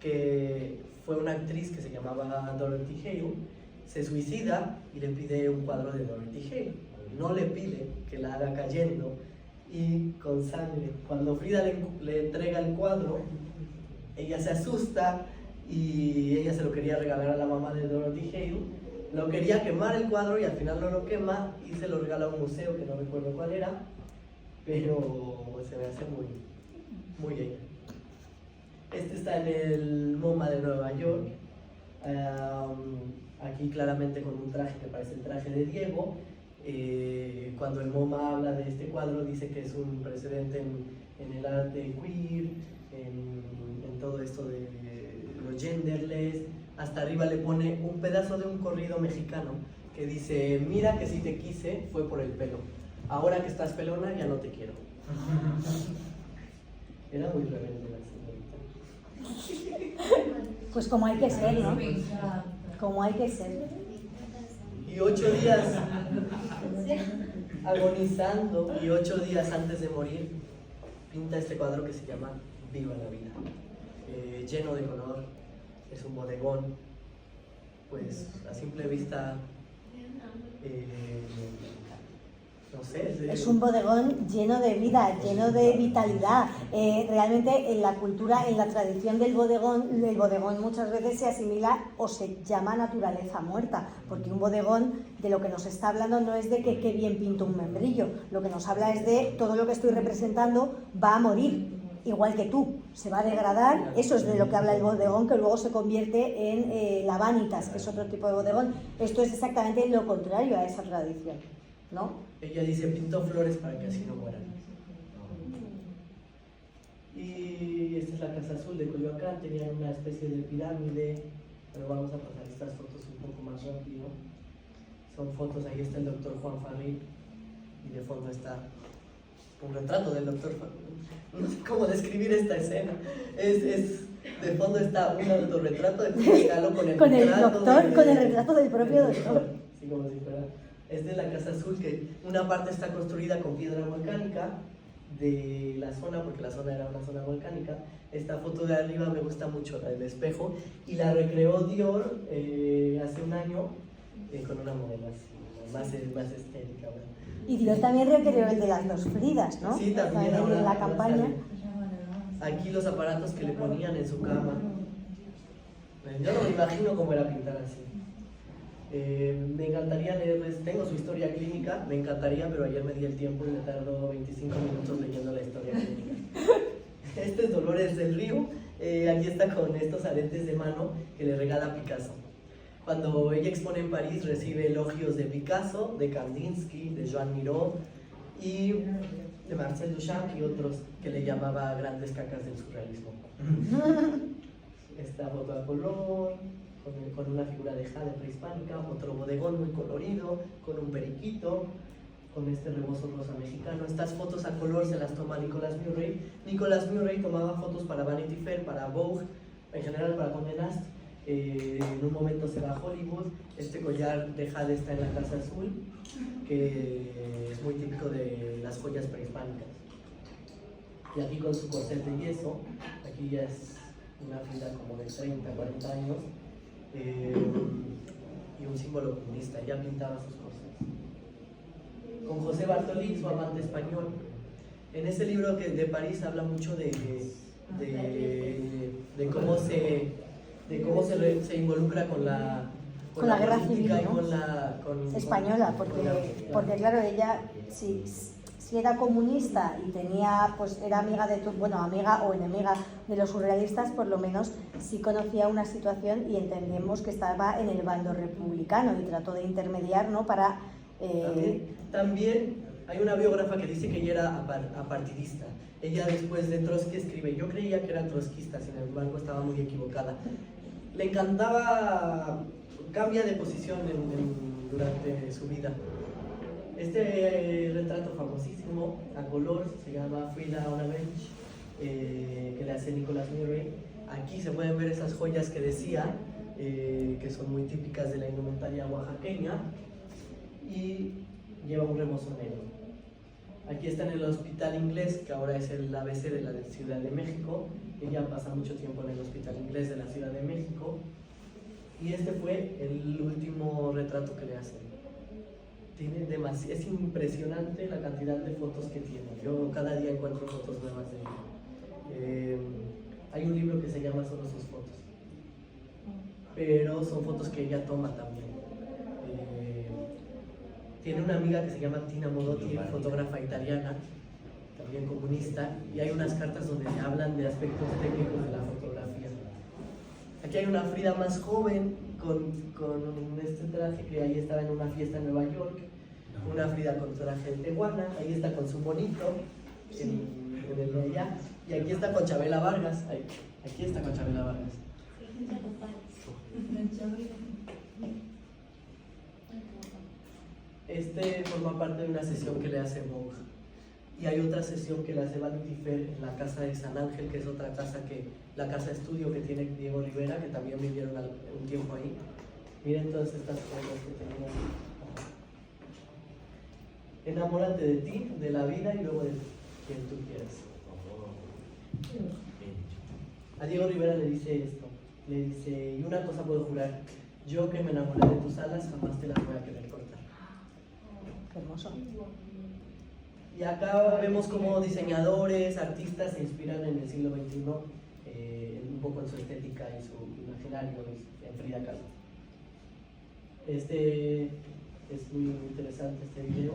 [SPEAKER 2] que fue una actriz que se llamaba Dorothy Hale. Se suicida y le pide un cuadro de Dorothy Hale. No le pide que la haga cayendo y con sangre. Cuando Frida le entrega el cuadro, ella se asusta y ella se lo quería regalar a la mamá de Dorothy Hale. Lo quería quemar el cuadro y al final no lo quema y se lo regala a un museo que no recuerdo cuál era, pero se me hace muy ella. Este está en el MoMA de Nueva York, aquí claramente con un traje que parece el traje de Diego. Cuando el MoMA habla de este cuadro dice que es un precedente en el arte queer, en todo esto de los genderless. Hasta arriba le pone un pedazo de un corrido mexicano que dice: mira que si te quise fue por el pelo, ahora que estás pelona ya no te quiero. Era muy rebelde la señorita.
[SPEAKER 1] Pues como hay que ser, ¿no? Como hay que ser.
[SPEAKER 2] Y Y 8 días agonizando, y 8 días antes de morir, pinta este cuadro que se llama Viva la vida. Lleno de color, es un bodegón, pues a simple vista, no sé.
[SPEAKER 1] Es un bodegón lleno de vida, lleno de vitalidad. Realmente en la cultura, en la tradición del bodegón muchas veces se asimila o se llama naturaleza muerta, porque un bodegón de lo que nos está hablando no es de que qué bien pinto un membrillo, lo que nos habla es de todo lo que estoy representando va a morir. Igual que tú, se va a degradar, eso es de lo que habla el bodegón, que luego se convierte en la vanitas, que es otro tipo de bodegón. Esto es exactamente lo contrario a esa tradición, ¿no?
[SPEAKER 2] Ella dice, pintó flores para que así no mueran. Y esta es la Casa Azul de Coyoacán, tenía una especie de pirámide, pero vamos a pasar estas fotos un poco más rápido. Son fotos, ahí está el doctor Juan Farril, y de fondo está un retrato del doctor Farril. No sé cómo describir esta escena. De fondo está un autorretrato de Frida Kahlo con el
[SPEAKER 1] retrato del propio doctor.
[SPEAKER 2] Sí, como si fuera. Esta es la Casa Azul, que una parte está construida con piedra volcánica de la zona, porque la zona era una zona volcánica. Esta foto de arriba me gusta mucho, la del espejo, y la recreó Dior hace un año con una modelo así, más estética. ¿verdad?
[SPEAKER 1] Y Dior también recreó el de las dos Fridas, ¿no?
[SPEAKER 2] Sí, también
[SPEAKER 1] en la campaña.
[SPEAKER 2] Aquí los aparatos que le ponían en su cama. Yo no me imagino cómo era pintar así. Me encantaría leerles, tengo su historia clínica, me encantaría, pero ayer me di el tiempo y me tardó 25 minutos leyendo la historia clínica. Este es Dolores del Río, aquí está con estos aretes de mano que le regala Picasso. Cuando ella expone en París recibe elogios de Picasso, de Kandinsky, de Joan Miró y de Marcel Duchamp y otros que le llamaba grandes cacas del surrealismo. Esta foto a color, con una figura de jade prehispánica, otro bodegón muy colorido, con un periquito, con este rebozo rosa mexicano. Estas fotos a color se las toma Nicolas Murray. Nicolas Murray tomaba fotos para Vanity Fair, para Vogue, en general para Condé Nast. En un momento se va a Hollywood. Este collar de jade está en la Casa Azul, que es muy típico de las joyas prehispánicas. Y aquí con su corset de yeso, aquí ya es una Frida como de 30, 40 años, y un símbolo comunista, ya pintaba sus cosas. Con José Bartolí, su amante español. En ese libro de París habla mucho de cómo se involucra con la
[SPEAKER 1] guerra civil, ¿no?
[SPEAKER 2] Y con
[SPEAKER 1] española, porque claro, ella si era comunista y tenía, pues era amiga amiga o enemiga de los surrealistas, por lo menos sí conocía una situación y entendemos que estaba en el bando republicano y trató de intermediar, ¿no? Para
[SPEAKER 2] También hay una biógrafa que dice que ella era apartidista. Ella después de Trotsky escribe, yo creía que era trotskista, sin embargo estaba muy equivocada. Le encantaba, cambia de posición durante su vida. Este retrato famosísimo, a color, se llama Frida on a Bench, que le hace Nicolas Murray. Aquí se pueden ver esas joyas que decía, que son muy típicas de la indumentaria oaxaqueña, y lleva un rebozo negro. Aquí está en el Hospital Inglés, que ahora es el ABC de la Ciudad de México. Ella pasa mucho tiempo en el Hospital Inglés de la Ciudad de México. Y este fue el último retrato que le hacen. Es impresionante la cantidad de fotos que tiene. Yo cada día encuentro fotos nuevas de ella. Hay un libro que se llama Solo sus fotos. Pero son fotos que ella toma también. Tiene una amiga que se llama Tina Modotti, fotógrafa italiana, también comunista, y hay unas cartas donde hablan de aspectos técnicos de la fotografía. Aquí hay una Frida más joven, con este traje que ahí estaba en una fiesta en Nueva York, una Frida con traje de tehuana, ahí está con su monito, en el de allá, y aquí está con Chabela Vargas, aquí está con Chabela Vargas. Este forma parte de una sesión que le hace Vogue. Y hay otra sesión que le hace Vanity Fair en la casa de San Ángel, que es otra casa la casa estudio que tiene Diego Rivera, que también vivieron un tiempo ahí. Miren todas estas cosas que tenemos. Enamórate de ti, de la vida y luego de quien tú quieras. A Diego Rivera le dice esto, le dice, y una cosa puedo jurar, yo que me enamoré de tus alas jamás te las voy a querer cortar.
[SPEAKER 1] Qué hermoso.
[SPEAKER 2] Y acá vemos cómo diseñadores, artistas se inspiran en el siglo XXI, un poco en su estética y su imaginario, en Frida Kahlo. Es muy interesante este video.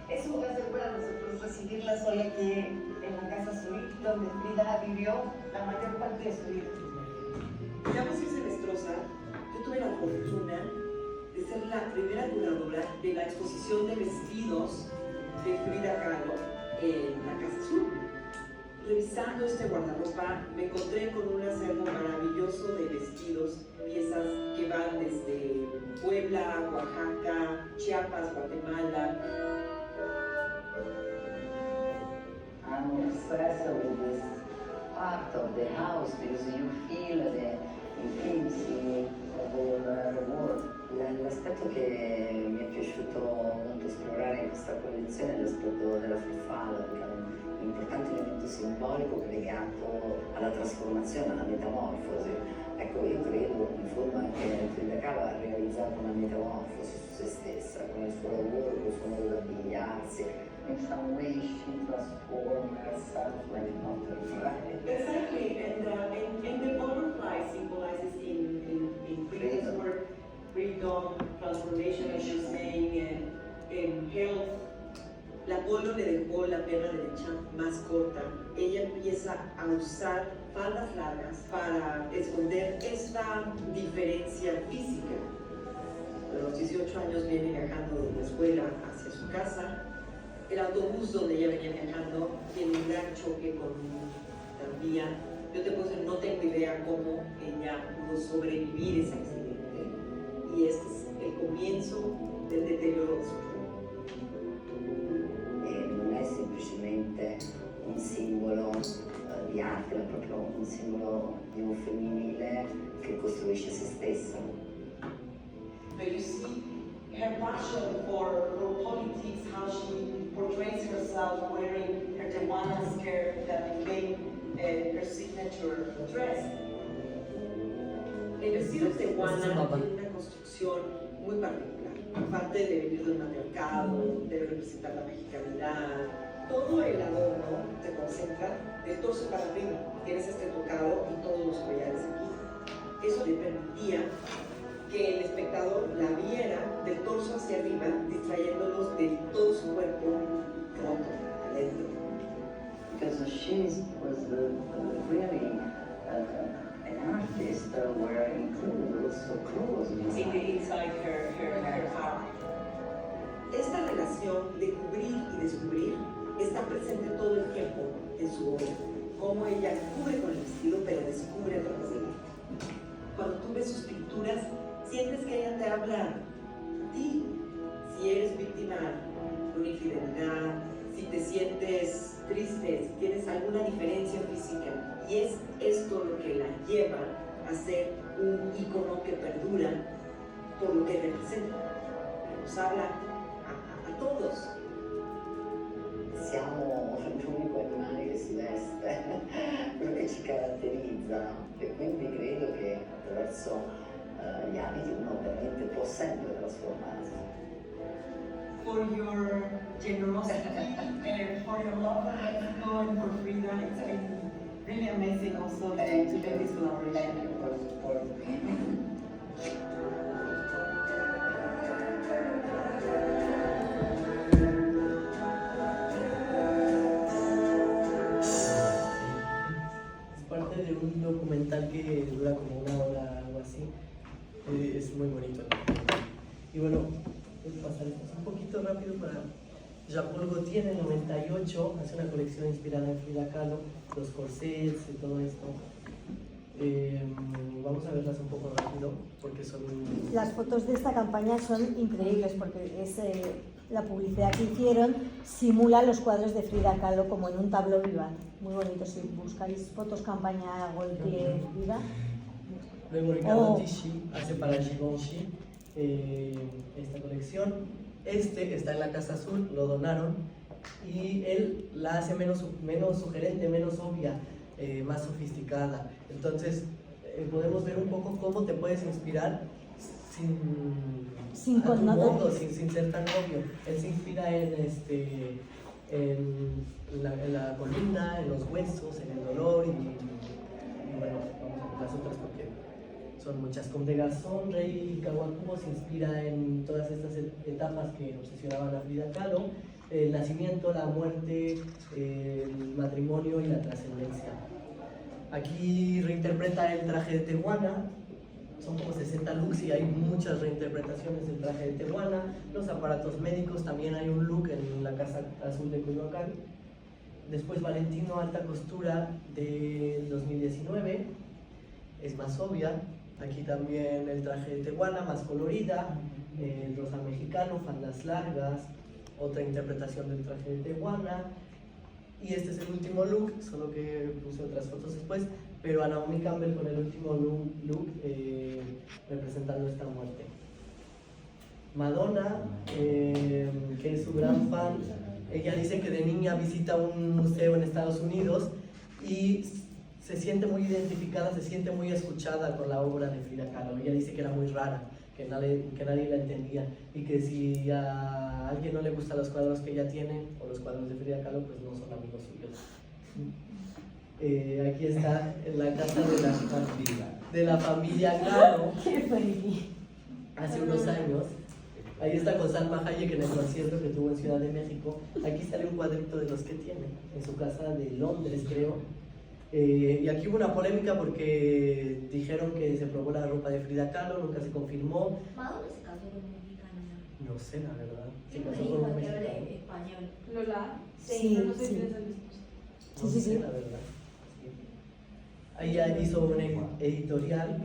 [SPEAKER 12] Es un placer para nosotros recibirlas hoy aquí en la Casa Zurich, donde Frida vivió la mayor parte de su vida.
[SPEAKER 13] Digamos que Celestrosa, yo tuve la fortuna de ser la primera curadora de la exposición de vestidos de Frida Kahlo en la Casa Azul. Revisando este guardarropa, me encontré con un acervo maravilloso de vestidos, piezas que van desde Puebla, Oaxaca, Chiapas, Guatemala.
[SPEAKER 14] I'm obsessed with this part of the house because you feel the intimacy of all the world. L'aspetto che mi è piaciuto molto esplorare in questa collezione è l'aspetto della farfalla, che è un importante elemento simbolico legato alla trasformazione, alla metamorfosi. Ecco, io credo in fondo anche Frida Kahlo ha realizzato una metamorfosi su se stessa, con il suo lavoro, con il suo modo di abbigliarsi. In some way she transformed herself like a butterfly.
[SPEAKER 13] Exactly, and the butterfly symbolizes in Frida's work freedom, transformation, as you're saying, and health. La Polo le dejó la pierna derecha más corta. Ella empieza a usar faldas largas para esconder esta diferencia física. A los 18 años viene viajando de la escuela hacia su casa. El autobús donde ella venía viajando tiene un gran choque con una vía. Yo te puedo decir, no tengo idea cómo ella pudo sobrevivir ese accidente. Y este es el comienzo del deterioro de su
[SPEAKER 14] Non è semplicemente un simbolo di arte, ma proprio un simbolo di un femminile che costruisce se stessa.
[SPEAKER 13] But you see her passion for politics, how she portrays herself wearing her Tehuana skirt that became her signature dress. El vestido Tehuana tiene una construcción muy particular. Aparte de venir del matriarcado, debe representar la mexicanidad, todo el adorno se concentra del torso para arriba. Tienes este tocado y todos los collares aquí. Eso le permitía que el espectador la viera del torso hacia arriba, distrayéndolos de todo su cuerpo roto adentro.
[SPEAKER 14] Because she was really an artist where included also clothes.
[SPEAKER 13] Inside her heart. Esta relación de cubrir y descubrir está presente todo el tiempo en su obra. Cómo ella cubre con el vestido, pero descubre a través del arte. Cuando tú ves sus pinturas, sientes que ella te habla a ti. Si eres víctima de una infidelidad, si te sientes triste, si tienes alguna diferencia física, y es esto lo que la lleva a ser un ícono que perdura por lo que representa. Nos habla a todos.
[SPEAKER 14] Siamo l'unico animale che si veste, quello che ci caratterizza, e quindi credo che attraverso gli abiti uno veramente può sempre trasformarsi.
[SPEAKER 13] For your generosity and for your love for Mexico and for Frida, it's been really amazing also to do this collaboration.
[SPEAKER 14] Thank you for the support.
[SPEAKER 2] De un documental que dura como una hora, algo así. Es muy bonito. Y bueno, voy a pasar un poquito rápido para Jean-Paul Gaultier en el 98 hace una colección inspirada en Frida Kahlo, los corsets y todo esto. Vamos a verlas un poco rápido porque son...
[SPEAKER 1] Las fotos de esta campaña son increíbles porque es la publicidad que hicieron simula los cuadros de Frida Kahlo como en un tableau vivant. Muy bonito, si buscáis fotos campaña Gaultier Frida.
[SPEAKER 2] Luego Ricardo Tisci hace para Givenchy esta colección. Este está en la Casa Azul, lo donaron y él la hace menos sugerente, menos obvia, más sofisticada. Entonces podemos ver un poco cómo te puedes inspirar sin ser tan obvio. Él se inspira en la columna, en los huesos, en el dolor y bueno, vamos a ver las otras porque son muchas. Comme des Garçons, Rei Kawakubo se inspira en todas estas etapas que obsesionaban a Frida Kahlo: el nacimiento, la muerte, el matrimonio y la trascendencia. Aquí reinterpreta el traje de Tehuana, son como 60 looks y hay muchas reinterpretaciones del traje de Tehuana. Los aparatos médicos, también hay un look en la Casa Azul de Coyoacán. Después Valentino, alta costura del 2019, es más obvia. Aquí también el traje de Tehuana, más colorida, el rosa mexicano, faldas largas, otra interpretación del traje de Tehuana. Y este es el último look, solo que puse otras fotos después, pero a Naomi Campbell con el último look representando esta muerte. Madonna, que es su gran fan, ella dice que de niña visita un museo en Estados Unidos y se siente muy identificada, se siente muy escuchada con la obra de Frida Kahlo. Ella dice que era muy rara, que nadie la entendía y que si a alguien no le gustan los cuadros que ella tiene o los cuadros de Frida Kahlo, pues no son amigos suyos. Aquí está en la casa de la familia Kahlo hace unos años. Ahí está con Salma Hayek en el concierto que tuvo en Ciudad de México. Aquí sale un cuadrito de los que tiene en su casa de Londres, creo. Y aquí hubo una polémica porque dijeron que se probó la ropa de Frida Kahlo, nunca se confirmó.
[SPEAKER 10] ¿Madonna se casó con un mexicano?
[SPEAKER 2] No sé, la verdad. Se
[SPEAKER 10] Sí,
[SPEAKER 2] casó
[SPEAKER 10] me
[SPEAKER 2] con un
[SPEAKER 10] dijo que era
[SPEAKER 2] mexicano.
[SPEAKER 10] español.
[SPEAKER 3] Lola.
[SPEAKER 1] Sí,
[SPEAKER 3] no sé
[SPEAKER 1] sí.
[SPEAKER 3] quién es el
[SPEAKER 2] No sé, la verdad. Sí. Ahí ya hizo un editorial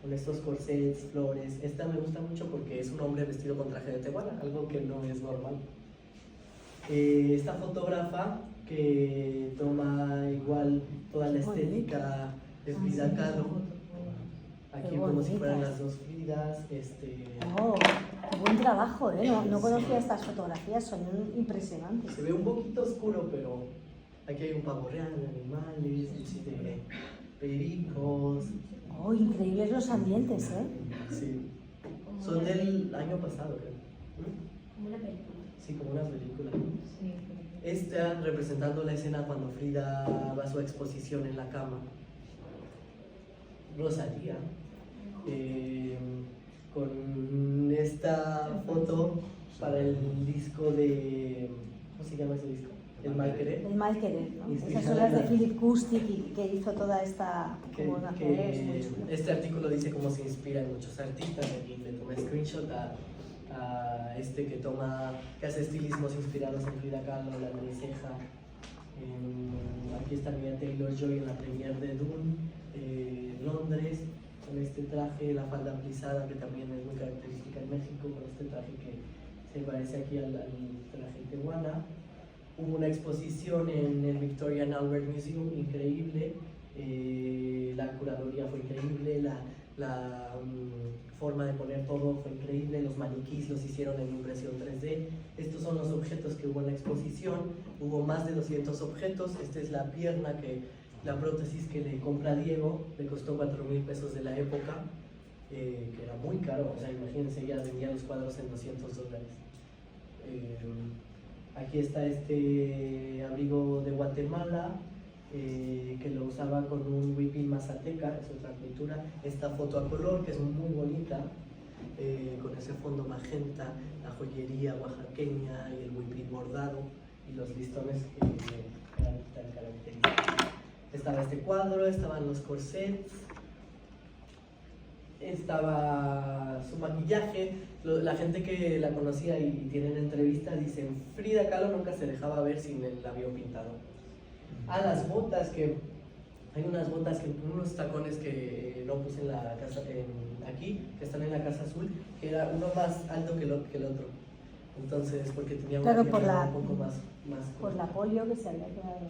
[SPEAKER 2] con estos corsets, flores. Esta me gusta mucho porque es un hombre vestido con traje de Tehuana, algo que no es normal. Esta fotógrafa que toma igual toda la estética de Frida Kahlo, aquí como si fueran las dos Fridas.
[SPEAKER 1] Oh, qué buen trabajo, ¿eh? No conocía estas fotografías, son impresionantes.
[SPEAKER 2] Se ve un poquito oscuro, pero aquí hay un pavo real, animales, de pericos.
[SPEAKER 1] Oh, increíbles los ambientes, ¿eh?
[SPEAKER 2] Sí, son del año pasado, creo.
[SPEAKER 10] Como una película.
[SPEAKER 2] Sí, como una película.
[SPEAKER 10] Sí.
[SPEAKER 2] Esta representando la escena cuando Frida va a su exposición en la cama. Rosalía, con esta foto para el disco de... ¿Cómo se llama ese disco? El Mal Querer.
[SPEAKER 1] El Mal Querer, ¿no?
[SPEAKER 2] Inspirada
[SPEAKER 1] Esas son las de
[SPEAKER 2] en-
[SPEAKER 1] Philip Kustik que hizo toda esta... como una es muy chulo.
[SPEAKER 2] Este artículo dice cómo se inspira en muchos artistas. Aquí le tomé screenshot a este que hace estilismos inspirados en Frida Kahlo, la maniceja. Aquí está Mia Taylor-Joy en la premiere de Dune, Londres, con este traje, la falda plisada que también es muy característica en México, con este traje que se parece aquí al traje tehuana. Hubo una exposición en el Victoria and Albert Museum increíble, la curaduría fue increíble, la forma de poner todo fue increíble, los maniquís los hicieron en impresión 3D. Estos son los objetos que hubo en la exposición, hubo más de 200 objetos. Esta es la pierna, la prótesis que le compra Diego, le costó 4,000 pesos de la época, que era muy caro, o sea, imagínense, ella vendía los cuadros en $200. Aquí está este abrigo de Guatemala, que lo usaba con un huipil mazateca, es otra cultura. Esta foto a color, que es muy bonita, con ese fondo magenta, la joyería oaxaqueña y el huipil bordado y los listones que eran tan característicos. Estaba este cuadro, estaban los corsets, estaba su maquillaje. La gente que la conocía y tienen entrevistas dicen Frida Kahlo nunca se dejaba ver sin el labio pintado. Las botas, que hay unas botas, unos tacones que no puse en la casa, aquí, que están en la Casa Azul, que era uno más alto que el otro. Entonces, porque tenía
[SPEAKER 1] Claro,
[SPEAKER 2] una piel un poco más
[SPEAKER 1] por la polio que se había quedado.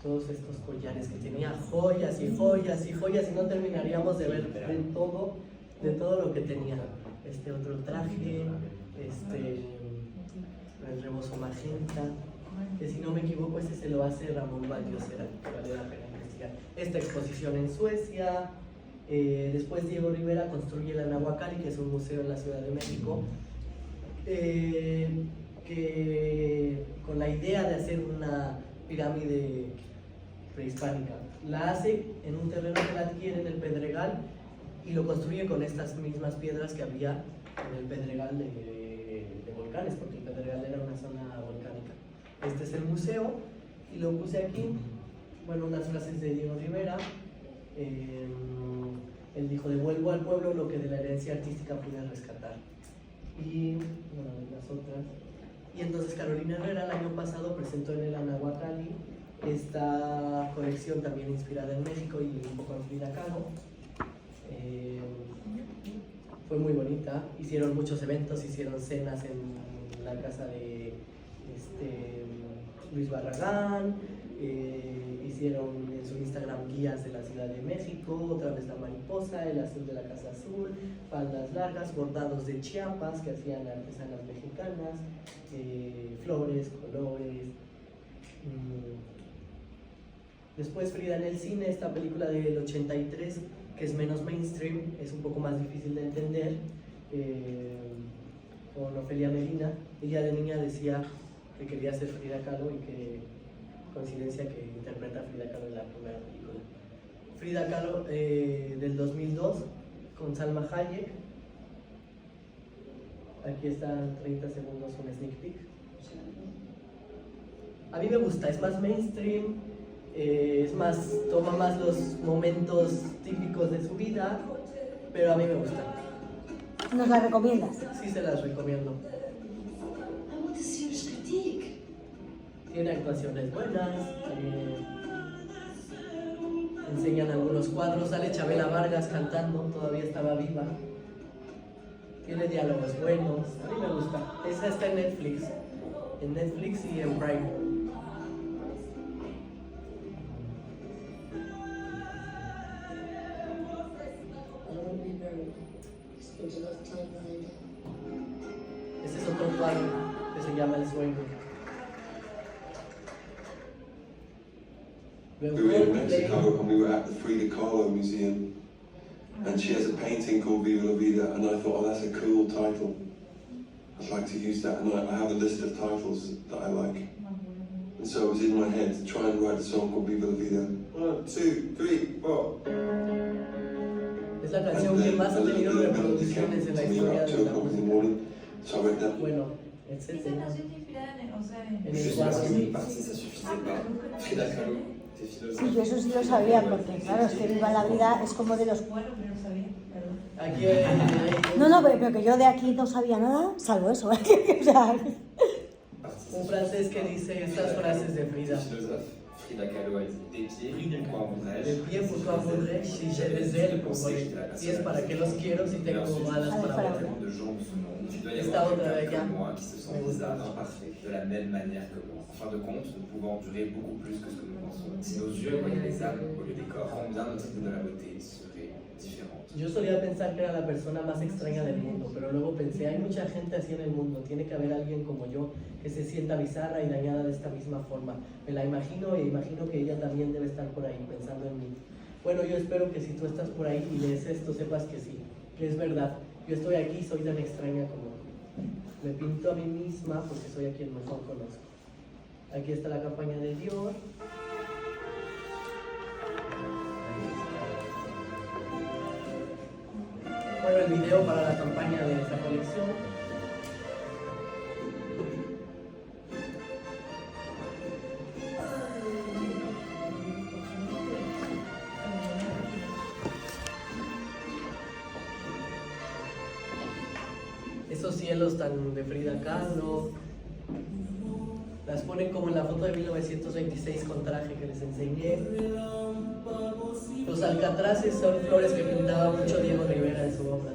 [SPEAKER 2] Todos estos collares que tenía, joyas y joyas y joyas, y no terminaríamos de ver de todo lo que tenía. Este otro traje, el rebozo magenta, que si no me equivoco ese se lo hace Ramón Vallosera, que vale la pena investigar. Esta exposición en Suecia, después Diego Rivera construye el Anahuacalli, que es un museo en la Ciudad de México, que con la idea de hacer una pirámide prehispánica. La hace en un terreno que la adquiere en el Pedregal y lo construye con estas mismas piedras que había en el Pedregal de volcanes, porque el Pedregal era una zona volcánica. Este es el museo y lo puse aquí, bueno, unas frases de Diego Rivera. Él dijo: devuelvo al pueblo lo que de la herencia artística pude rescatar. Y bueno, las otras. Y entonces Carolina Herrera el año pasado presentó en el Anahuacalli esta colección también inspirada en México y un poco en Frida Kahlo. Fue muy bonita, hicieron muchos eventos, hicieron cenas en la casa de Luis Barragán, hicieron en su Instagram guías de la Ciudad de México, otra vez la mariposa, el azul de la Casa Azul, faldas largas, bordados de Chiapas que hacían artesanas mexicanas, flores, colores. Después Frida en el cine, esta película del 83, que es menos mainstream, es un poco más difícil de entender, con Ofelia Medina. Ella de niña decía que quería ser Frida Kahlo y que coincidencia que interpreta a Frida Kahlo en la primera película. Frida Kahlo del 2002 con Salma Hayek. Aquí están 30 segundos, un sneak peek. A mí me gusta, es más mainstream, toma más los momentos típicos de su vida, pero a mí me gusta.
[SPEAKER 1] ¿Nos la recomiendas?
[SPEAKER 2] Sí, se las recomiendo. Tiene actuaciones buenas, enseñan algunos cuadros, sale Chabela Vargas cantando, todavía estaba viva. Tiene diálogos buenos, a mí me gusta. Esa está en Netflix y en Prime. Este es otro cuadro que se llama El Sueño.
[SPEAKER 15] We were in Mexico and we were at the Frida Kahlo Museum, and she has a painting called Viva la Vida, and I thought, oh, that's a cool title. I'd like to use that, and I have a list of titles that I like. And so it was in my head to try and write a song called Viva la Vida. 1, 2, 3, 4.
[SPEAKER 2] Es la canción que más ha tenido reproducciones en la historia de la música. Bueno, etc.
[SPEAKER 16] ¿Esa canción te inspirada en
[SPEAKER 2] el cuadro?
[SPEAKER 4] Frida Kahlo.
[SPEAKER 1] Sí, yo eso sí lo sabía, porque claro, es que Viva la Vida es como de los...
[SPEAKER 16] Bueno, pero no sabía, perdón.
[SPEAKER 2] Aquí hay...
[SPEAKER 1] No, pero que yo de aquí no sabía nada, salvo eso. O sea,
[SPEAKER 2] un francés que dice estas frases de Frida.
[SPEAKER 4] Frida Kahlo a dit: des pieds, pourquoi en voudrais-je?
[SPEAKER 2] De pie, pourquoi en voudrais-je? Si j'ai des ailes, pourquoi si es para qué los quiero si tengo alas para volar. Esta otra de allá.
[SPEAKER 4] Qui se sentent bizarres, imparfaits, de la même manière que moi. En fin de compte, nous pouvons endurer beaucoup plus que ce que nous pensons. Si nos yeux voyaient les âmes au lieu des corps, combien notre idée de la beauté serait différente.
[SPEAKER 2] Yo solía pensar que era la persona más extraña del mundo, pero luego pensé, hay mucha gente así en el mundo, tiene que haber alguien como yo que se sienta bizarra y dañada de esta misma forma. Me la imagino e imagino que ella también debe estar por ahí pensando en mí. Bueno, yo espero que si tú estás por ahí y lees esto, sepas que sí, que es verdad. Yo estoy aquí y soy tan extraña como tú. Me pinto a mí misma porque soy a quien mejor conozco. Aquí está la campaña de Dior. Bueno, el video para la campaña de esta colección. Esos cielos tan de Frida Kahlo. Las ponen como en la foto de 1926 con traje que les enseñé. Los alcatraces son flores que pintaba mucho Diego Rivera en su obra.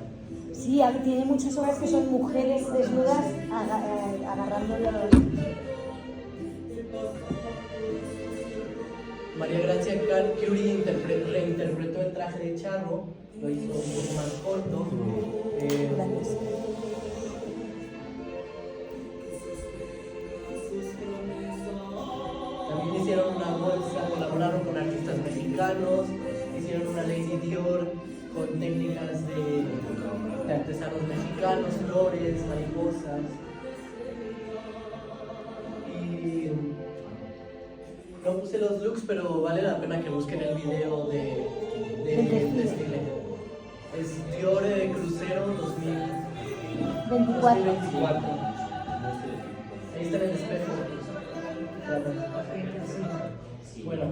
[SPEAKER 1] sí, Sí, tiene muchas obras que son mujeres desnudas agarrándolo.
[SPEAKER 2] María Gracia Curie reinterpretó el traje de charro, lo hizo un poco más corto. También hicieron una bolsa, colaboraron con artistas mexicanos, hicieron una Lady Dior con técnicas de artesanos mexicanos, flores, mariposas. Y no puse los looks, pero vale la pena que busquen el video del desfile. Es Dior Crucero 2024. Ahí está en el espejo. Bueno,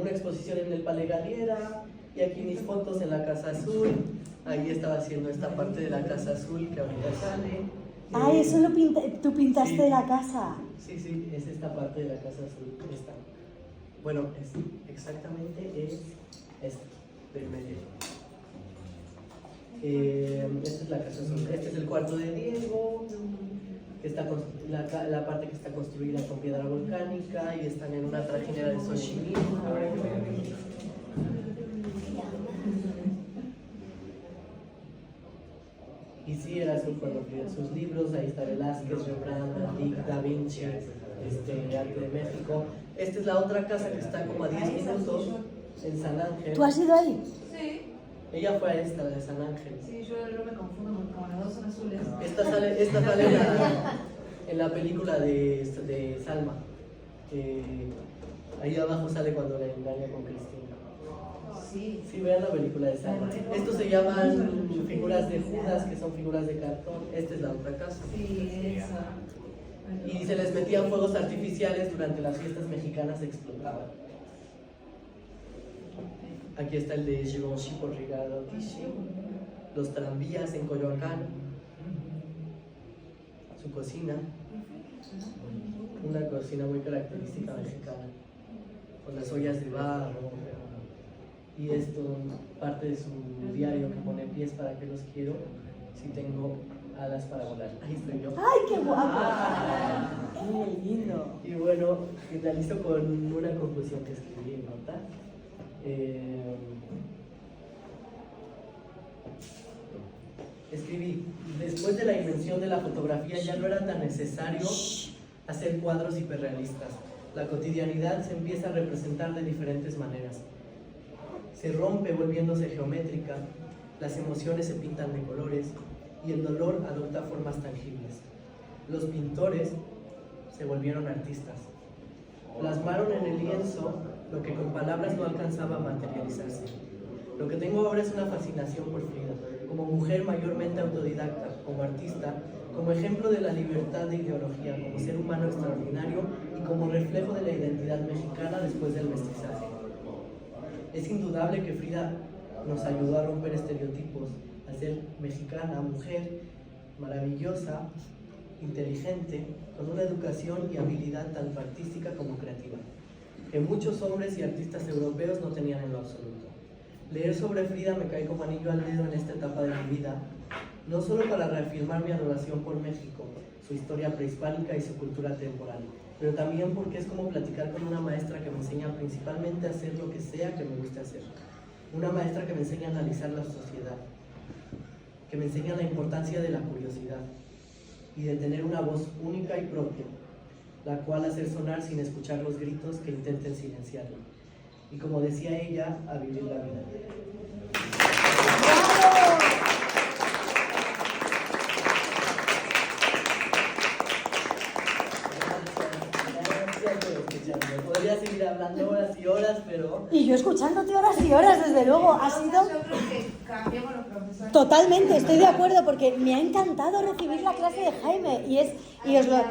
[SPEAKER 2] una exposición en el Palais Galliera, y aquí mis fotos en la Casa Azul. Ahí estaba haciendo esta parte de la Casa Azul que ahorita sale.
[SPEAKER 1] ¡Ay, eso tú pintaste de la casa!
[SPEAKER 2] Sí, sí, es esta parte de la Casa Azul. Esta. Bueno, exactamente es esta, del medio. Esta es la Casa Azul. Este es el cuarto de Diego, que está la parte que está construida con piedra volcánica, y están en una trajinera de Xochimilco. Y sí, era azul cuando escribía sus libros. Ahí está Velázquez, Rembrandt, Da Vinci, Arte de México. Esta es la otra casa que está como a 10 minutos en San Ángel.
[SPEAKER 1] ¿Tú has ido ahí?
[SPEAKER 16] Sí.
[SPEAKER 2] Ella fue a esta, de San Ángel.
[SPEAKER 16] Sí, yo me confundo porque como las dos son azules.
[SPEAKER 2] Esta sale en la película de Salma. Ahí abajo sale cuando le engaña con Cristina. Sí, vean la película de Salma. Estos se llaman figuras de Judas, que son figuras de cartón. Esta es la otra casa.
[SPEAKER 16] Sí, esa.
[SPEAKER 2] Y se les metían fuegos artificiales durante las fiestas mexicanas, explotaban. Aquí está el de Givenchy por Ricardo Tisci. Los tranvías en Coyoacán. Su cocina. Una cocina muy característica mexicana. Con las ollas de barro. Y esto, parte de su diario que pone pies para que los quiero, si tengo alas para volar. Ahí estoy yo.
[SPEAKER 1] ¡Ay, qué guapo! ¡Qué lindo!
[SPEAKER 2] Y bueno, finalizo con una conclusión que escribí en nota. Escribí, después de la invención de la fotografía ya no era tan necesario hacer cuadros hiperrealistas. La cotidianidad se empieza a representar de diferentes maneras. Se rompe volviéndose geométrica, las emociones se pintan de colores y el dolor adopta formas tangibles. Los pintores se volvieron artistas. Plasmaron en el lienzo lo que con palabras no alcanzaba a materializarse. Lo que tengo ahora es una fascinación por Frida, como mujer mayormente autodidacta, como artista, como ejemplo de la libertad de ideología, como ser humano extraordinario y como reflejo de la identidad mexicana después del mestizaje. Es indudable que Frida nos ayudó a romper estereotipos, a ser mexicana, mujer, maravillosa, inteligente, con una educación y habilidad tanto artística como creativa, que muchos hombres y artistas europeos no tenían en lo absoluto. Leer sobre Frida me cae como anillo al dedo en esta etapa de mi vida, no solo para reafirmar mi adoración por México, su historia prehispánica y su cultura temporal, pero también porque es como platicar con una maestra que me enseña principalmente a hacer lo que sea que me guste hacer. Una maestra que me enseña a analizar la sociedad, que me enseña la importancia de la curiosidad y de tener una voz única y propia, la cual hacer sonar sin escuchar los gritos que intenten silenciarla. Y como decía ella, a vivir la vida. Podría seguir hablando horas y horas, pero...
[SPEAKER 1] Y yo escuchándote horas y horas, desde luego. Ha sido...
[SPEAKER 16] Yo creo que cambiamos los profesores.
[SPEAKER 1] Totalmente, estoy de acuerdo, porque me ha encantado recibir la clase de Jaime. Y os lo...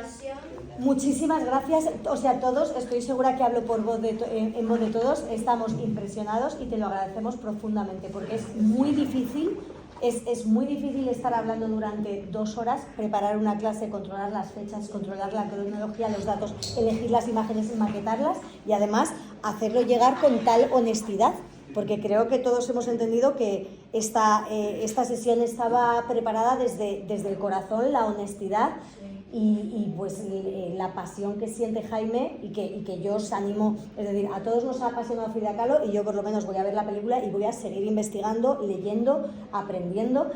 [SPEAKER 1] Muchísimas gracias. O sea, todos, estoy segura que hablo por voz en voz de todos, estamos impresionados y te lo agradecemos profundamente, porque es muy difícil. Es muy difícil estar hablando durante 2 horas, preparar una clase, controlar las fechas, controlar la cronología, los datos, elegir las imágenes y maquetarlas y además hacerlo llegar con tal honestidad. porque creo que todos hemos entendido que esta sesión estaba preparada desde el corazón, la honestidad y pues la pasión que siente Jaime y que yo os animo, es decir, a todos nos ha apasionado Frida Kahlo y yo por lo menos voy a ver la película y voy a seguir investigando, leyendo, aprendiendo,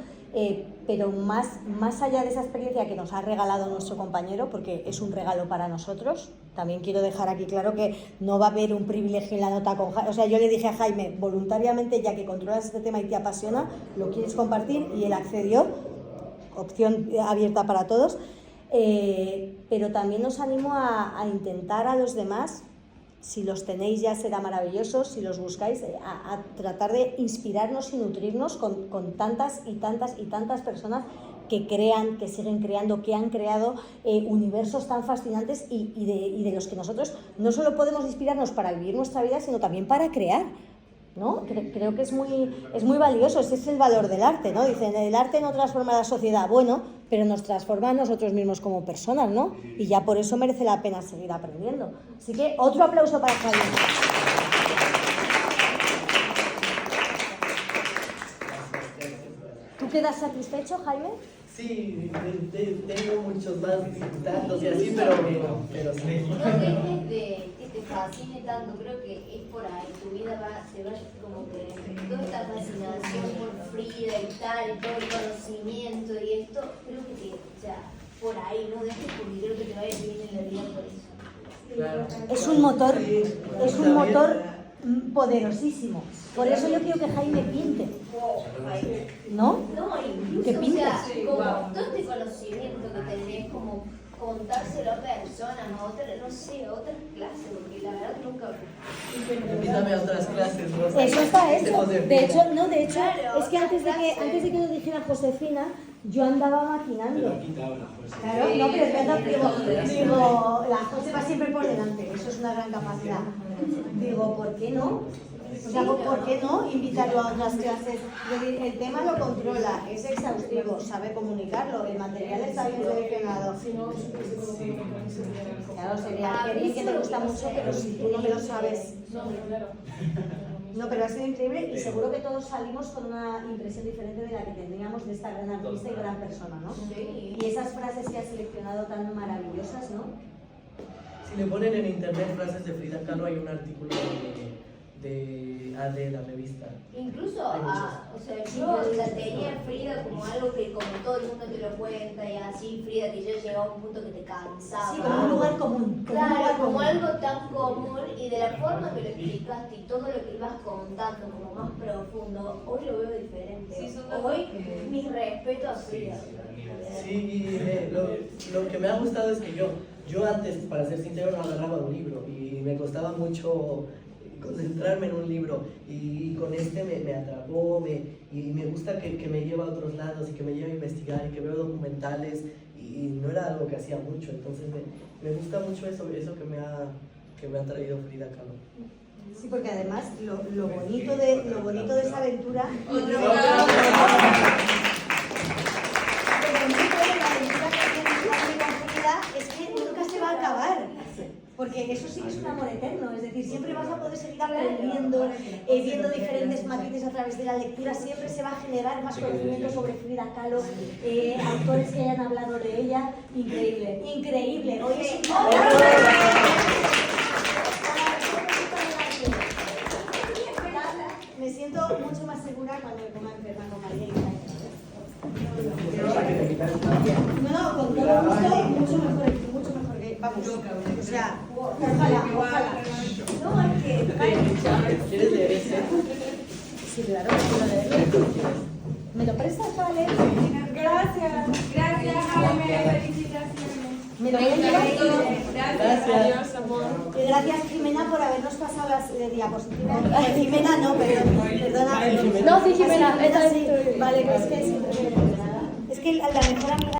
[SPEAKER 1] pero más allá de esa experiencia que nos ha regalado nuestro compañero, porque es un regalo para nosotros, también quiero dejar aquí claro que no va a haber un privilegio en la nota con Jaime, o sea, yo le dije a Jaime, voluntariamente, ya que controlas este tema y te apasiona, lo quieres compartir, y él accedió, opción abierta para todos. Pero también os animo a intentar a los demás, si los tenéis ya será maravilloso, si los buscáis, a tratar de inspirarnos y nutrirnos con tantas y tantas personas que crean, que siguen creando, que han creado universos tan fascinantes y de los que nosotros no solo podemos inspirarnos para vivir nuestra vida, sino también para crear, ¿no? Creo que es muy valioso, ese es el valor del arte, ¿no? Dicen, el arte no transforma la sociedad, bueno, pero nos transforma a nosotros mismos como personas, ¿no? Y ya por eso merece la pena seguir aprendiendo. Así que otro aplauso para Jaime. ¿Tú quedas satisfecho, Jaime?
[SPEAKER 2] Sí, tengo muchos más datos y así, pero sí.
[SPEAKER 10] No dejes de que te fascine tanto, creo que es por ahí, tu vida se va como que toda esta fascinación por Frida y tal, y todo el conocimiento y esto, creo que o sea, por ahí, no dejes porque creo que te va a ir bien en la vida por eso.
[SPEAKER 2] Claro.
[SPEAKER 1] Es un motor poderosísimo. Por eso yo quiero que Jaime pinte. ¿No?
[SPEAKER 10] No,
[SPEAKER 1] que pinte.
[SPEAKER 10] O sea, como todo este conocimiento que tenés, como contárselo a personas, no sé, otras clases, porque la verdad nunca...
[SPEAKER 2] Invítame a otras clases, Rosa.
[SPEAKER 1] Eso está hecho. De hecho,
[SPEAKER 10] claro,
[SPEAKER 1] es que antes de que nos dijera Josefina, yo andaba maquinando. Claro, no, pero es verdad, digo, la Jose va siempre por delante, eso es una gran capacidad. Digo, ¿por qué no? O sea, ¿por qué no invitarlo a otras clases? Es decir, el tema lo controla, es exhaustivo, sabe comunicarlo, el material está bien seleccionado. Claro, sería alguien que te gusta mucho, pero si tú no me lo sabes. No, pero ha sido increíble y seguro que todos salimos con una impresión diferente de la que tendríamos de esta gran artista y gran persona, ¿no?
[SPEAKER 10] Sí.
[SPEAKER 1] Y esas frases que has seleccionado tan maravillosas, ¿no?
[SPEAKER 2] Si le ponen en internet frases de Frida Kahlo, hay un artículo de la revista.
[SPEAKER 10] Incluso, o sea, yo la tenía Frida como algo que como todo el mundo te lo cuenta y así, Frida, que yo llegaba a un punto que te cansaba.
[SPEAKER 1] Sí, como un lugar común.
[SPEAKER 10] Claro, como algo tan común y de la forma que lo explicaste y todo lo que ibas contando como más profundo, hoy lo veo diferente. Hoy mi respeto a Frida.
[SPEAKER 2] Sí, y lo que me ha gustado es que yo antes, para ser sincero, no agarraba un libro y me costaba mucho concentrarme en un libro y con este me atrapó y me gusta que me lleva a otros lados y que me lleva a investigar y que veo documentales y no era algo que hacía mucho, entonces me gusta mucho eso que me ha traído Frida Kahlo.
[SPEAKER 1] Sí, porque además lo bonito de esa aventura... es que nunca se va a acabar, porque eso sí que es un amor eterno, es decir, siempre vas a poder seguir aprendiendo, viendo diferentes matices a través de la lectura, siempre se va a generar más conocimiento sobre Frida Kahlo, autores que hayan hablado de ella, increíble, increíble. Hoy es me siento mucho más segura cuando me ponga enferma con María y no, con todo gusto, mucho mejor que, vamos, o sea, ojalá. No, es que...
[SPEAKER 2] ¿Quieres leer ese?
[SPEAKER 1] Sí, claro, quiero leerlo. ¿Me lo prestas para leer?
[SPEAKER 3] Gracias, Jaime, felicitaciones.
[SPEAKER 1] Me lo voy a llevar.
[SPEAKER 3] Gracias. Adiós, amor.
[SPEAKER 1] Y gracias, Jimena, por habernos pasado las diapositivas. Jimena no, perdona.
[SPEAKER 3] No, sí, Jimena,
[SPEAKER 1] sí. Vale, es que la mejor amiga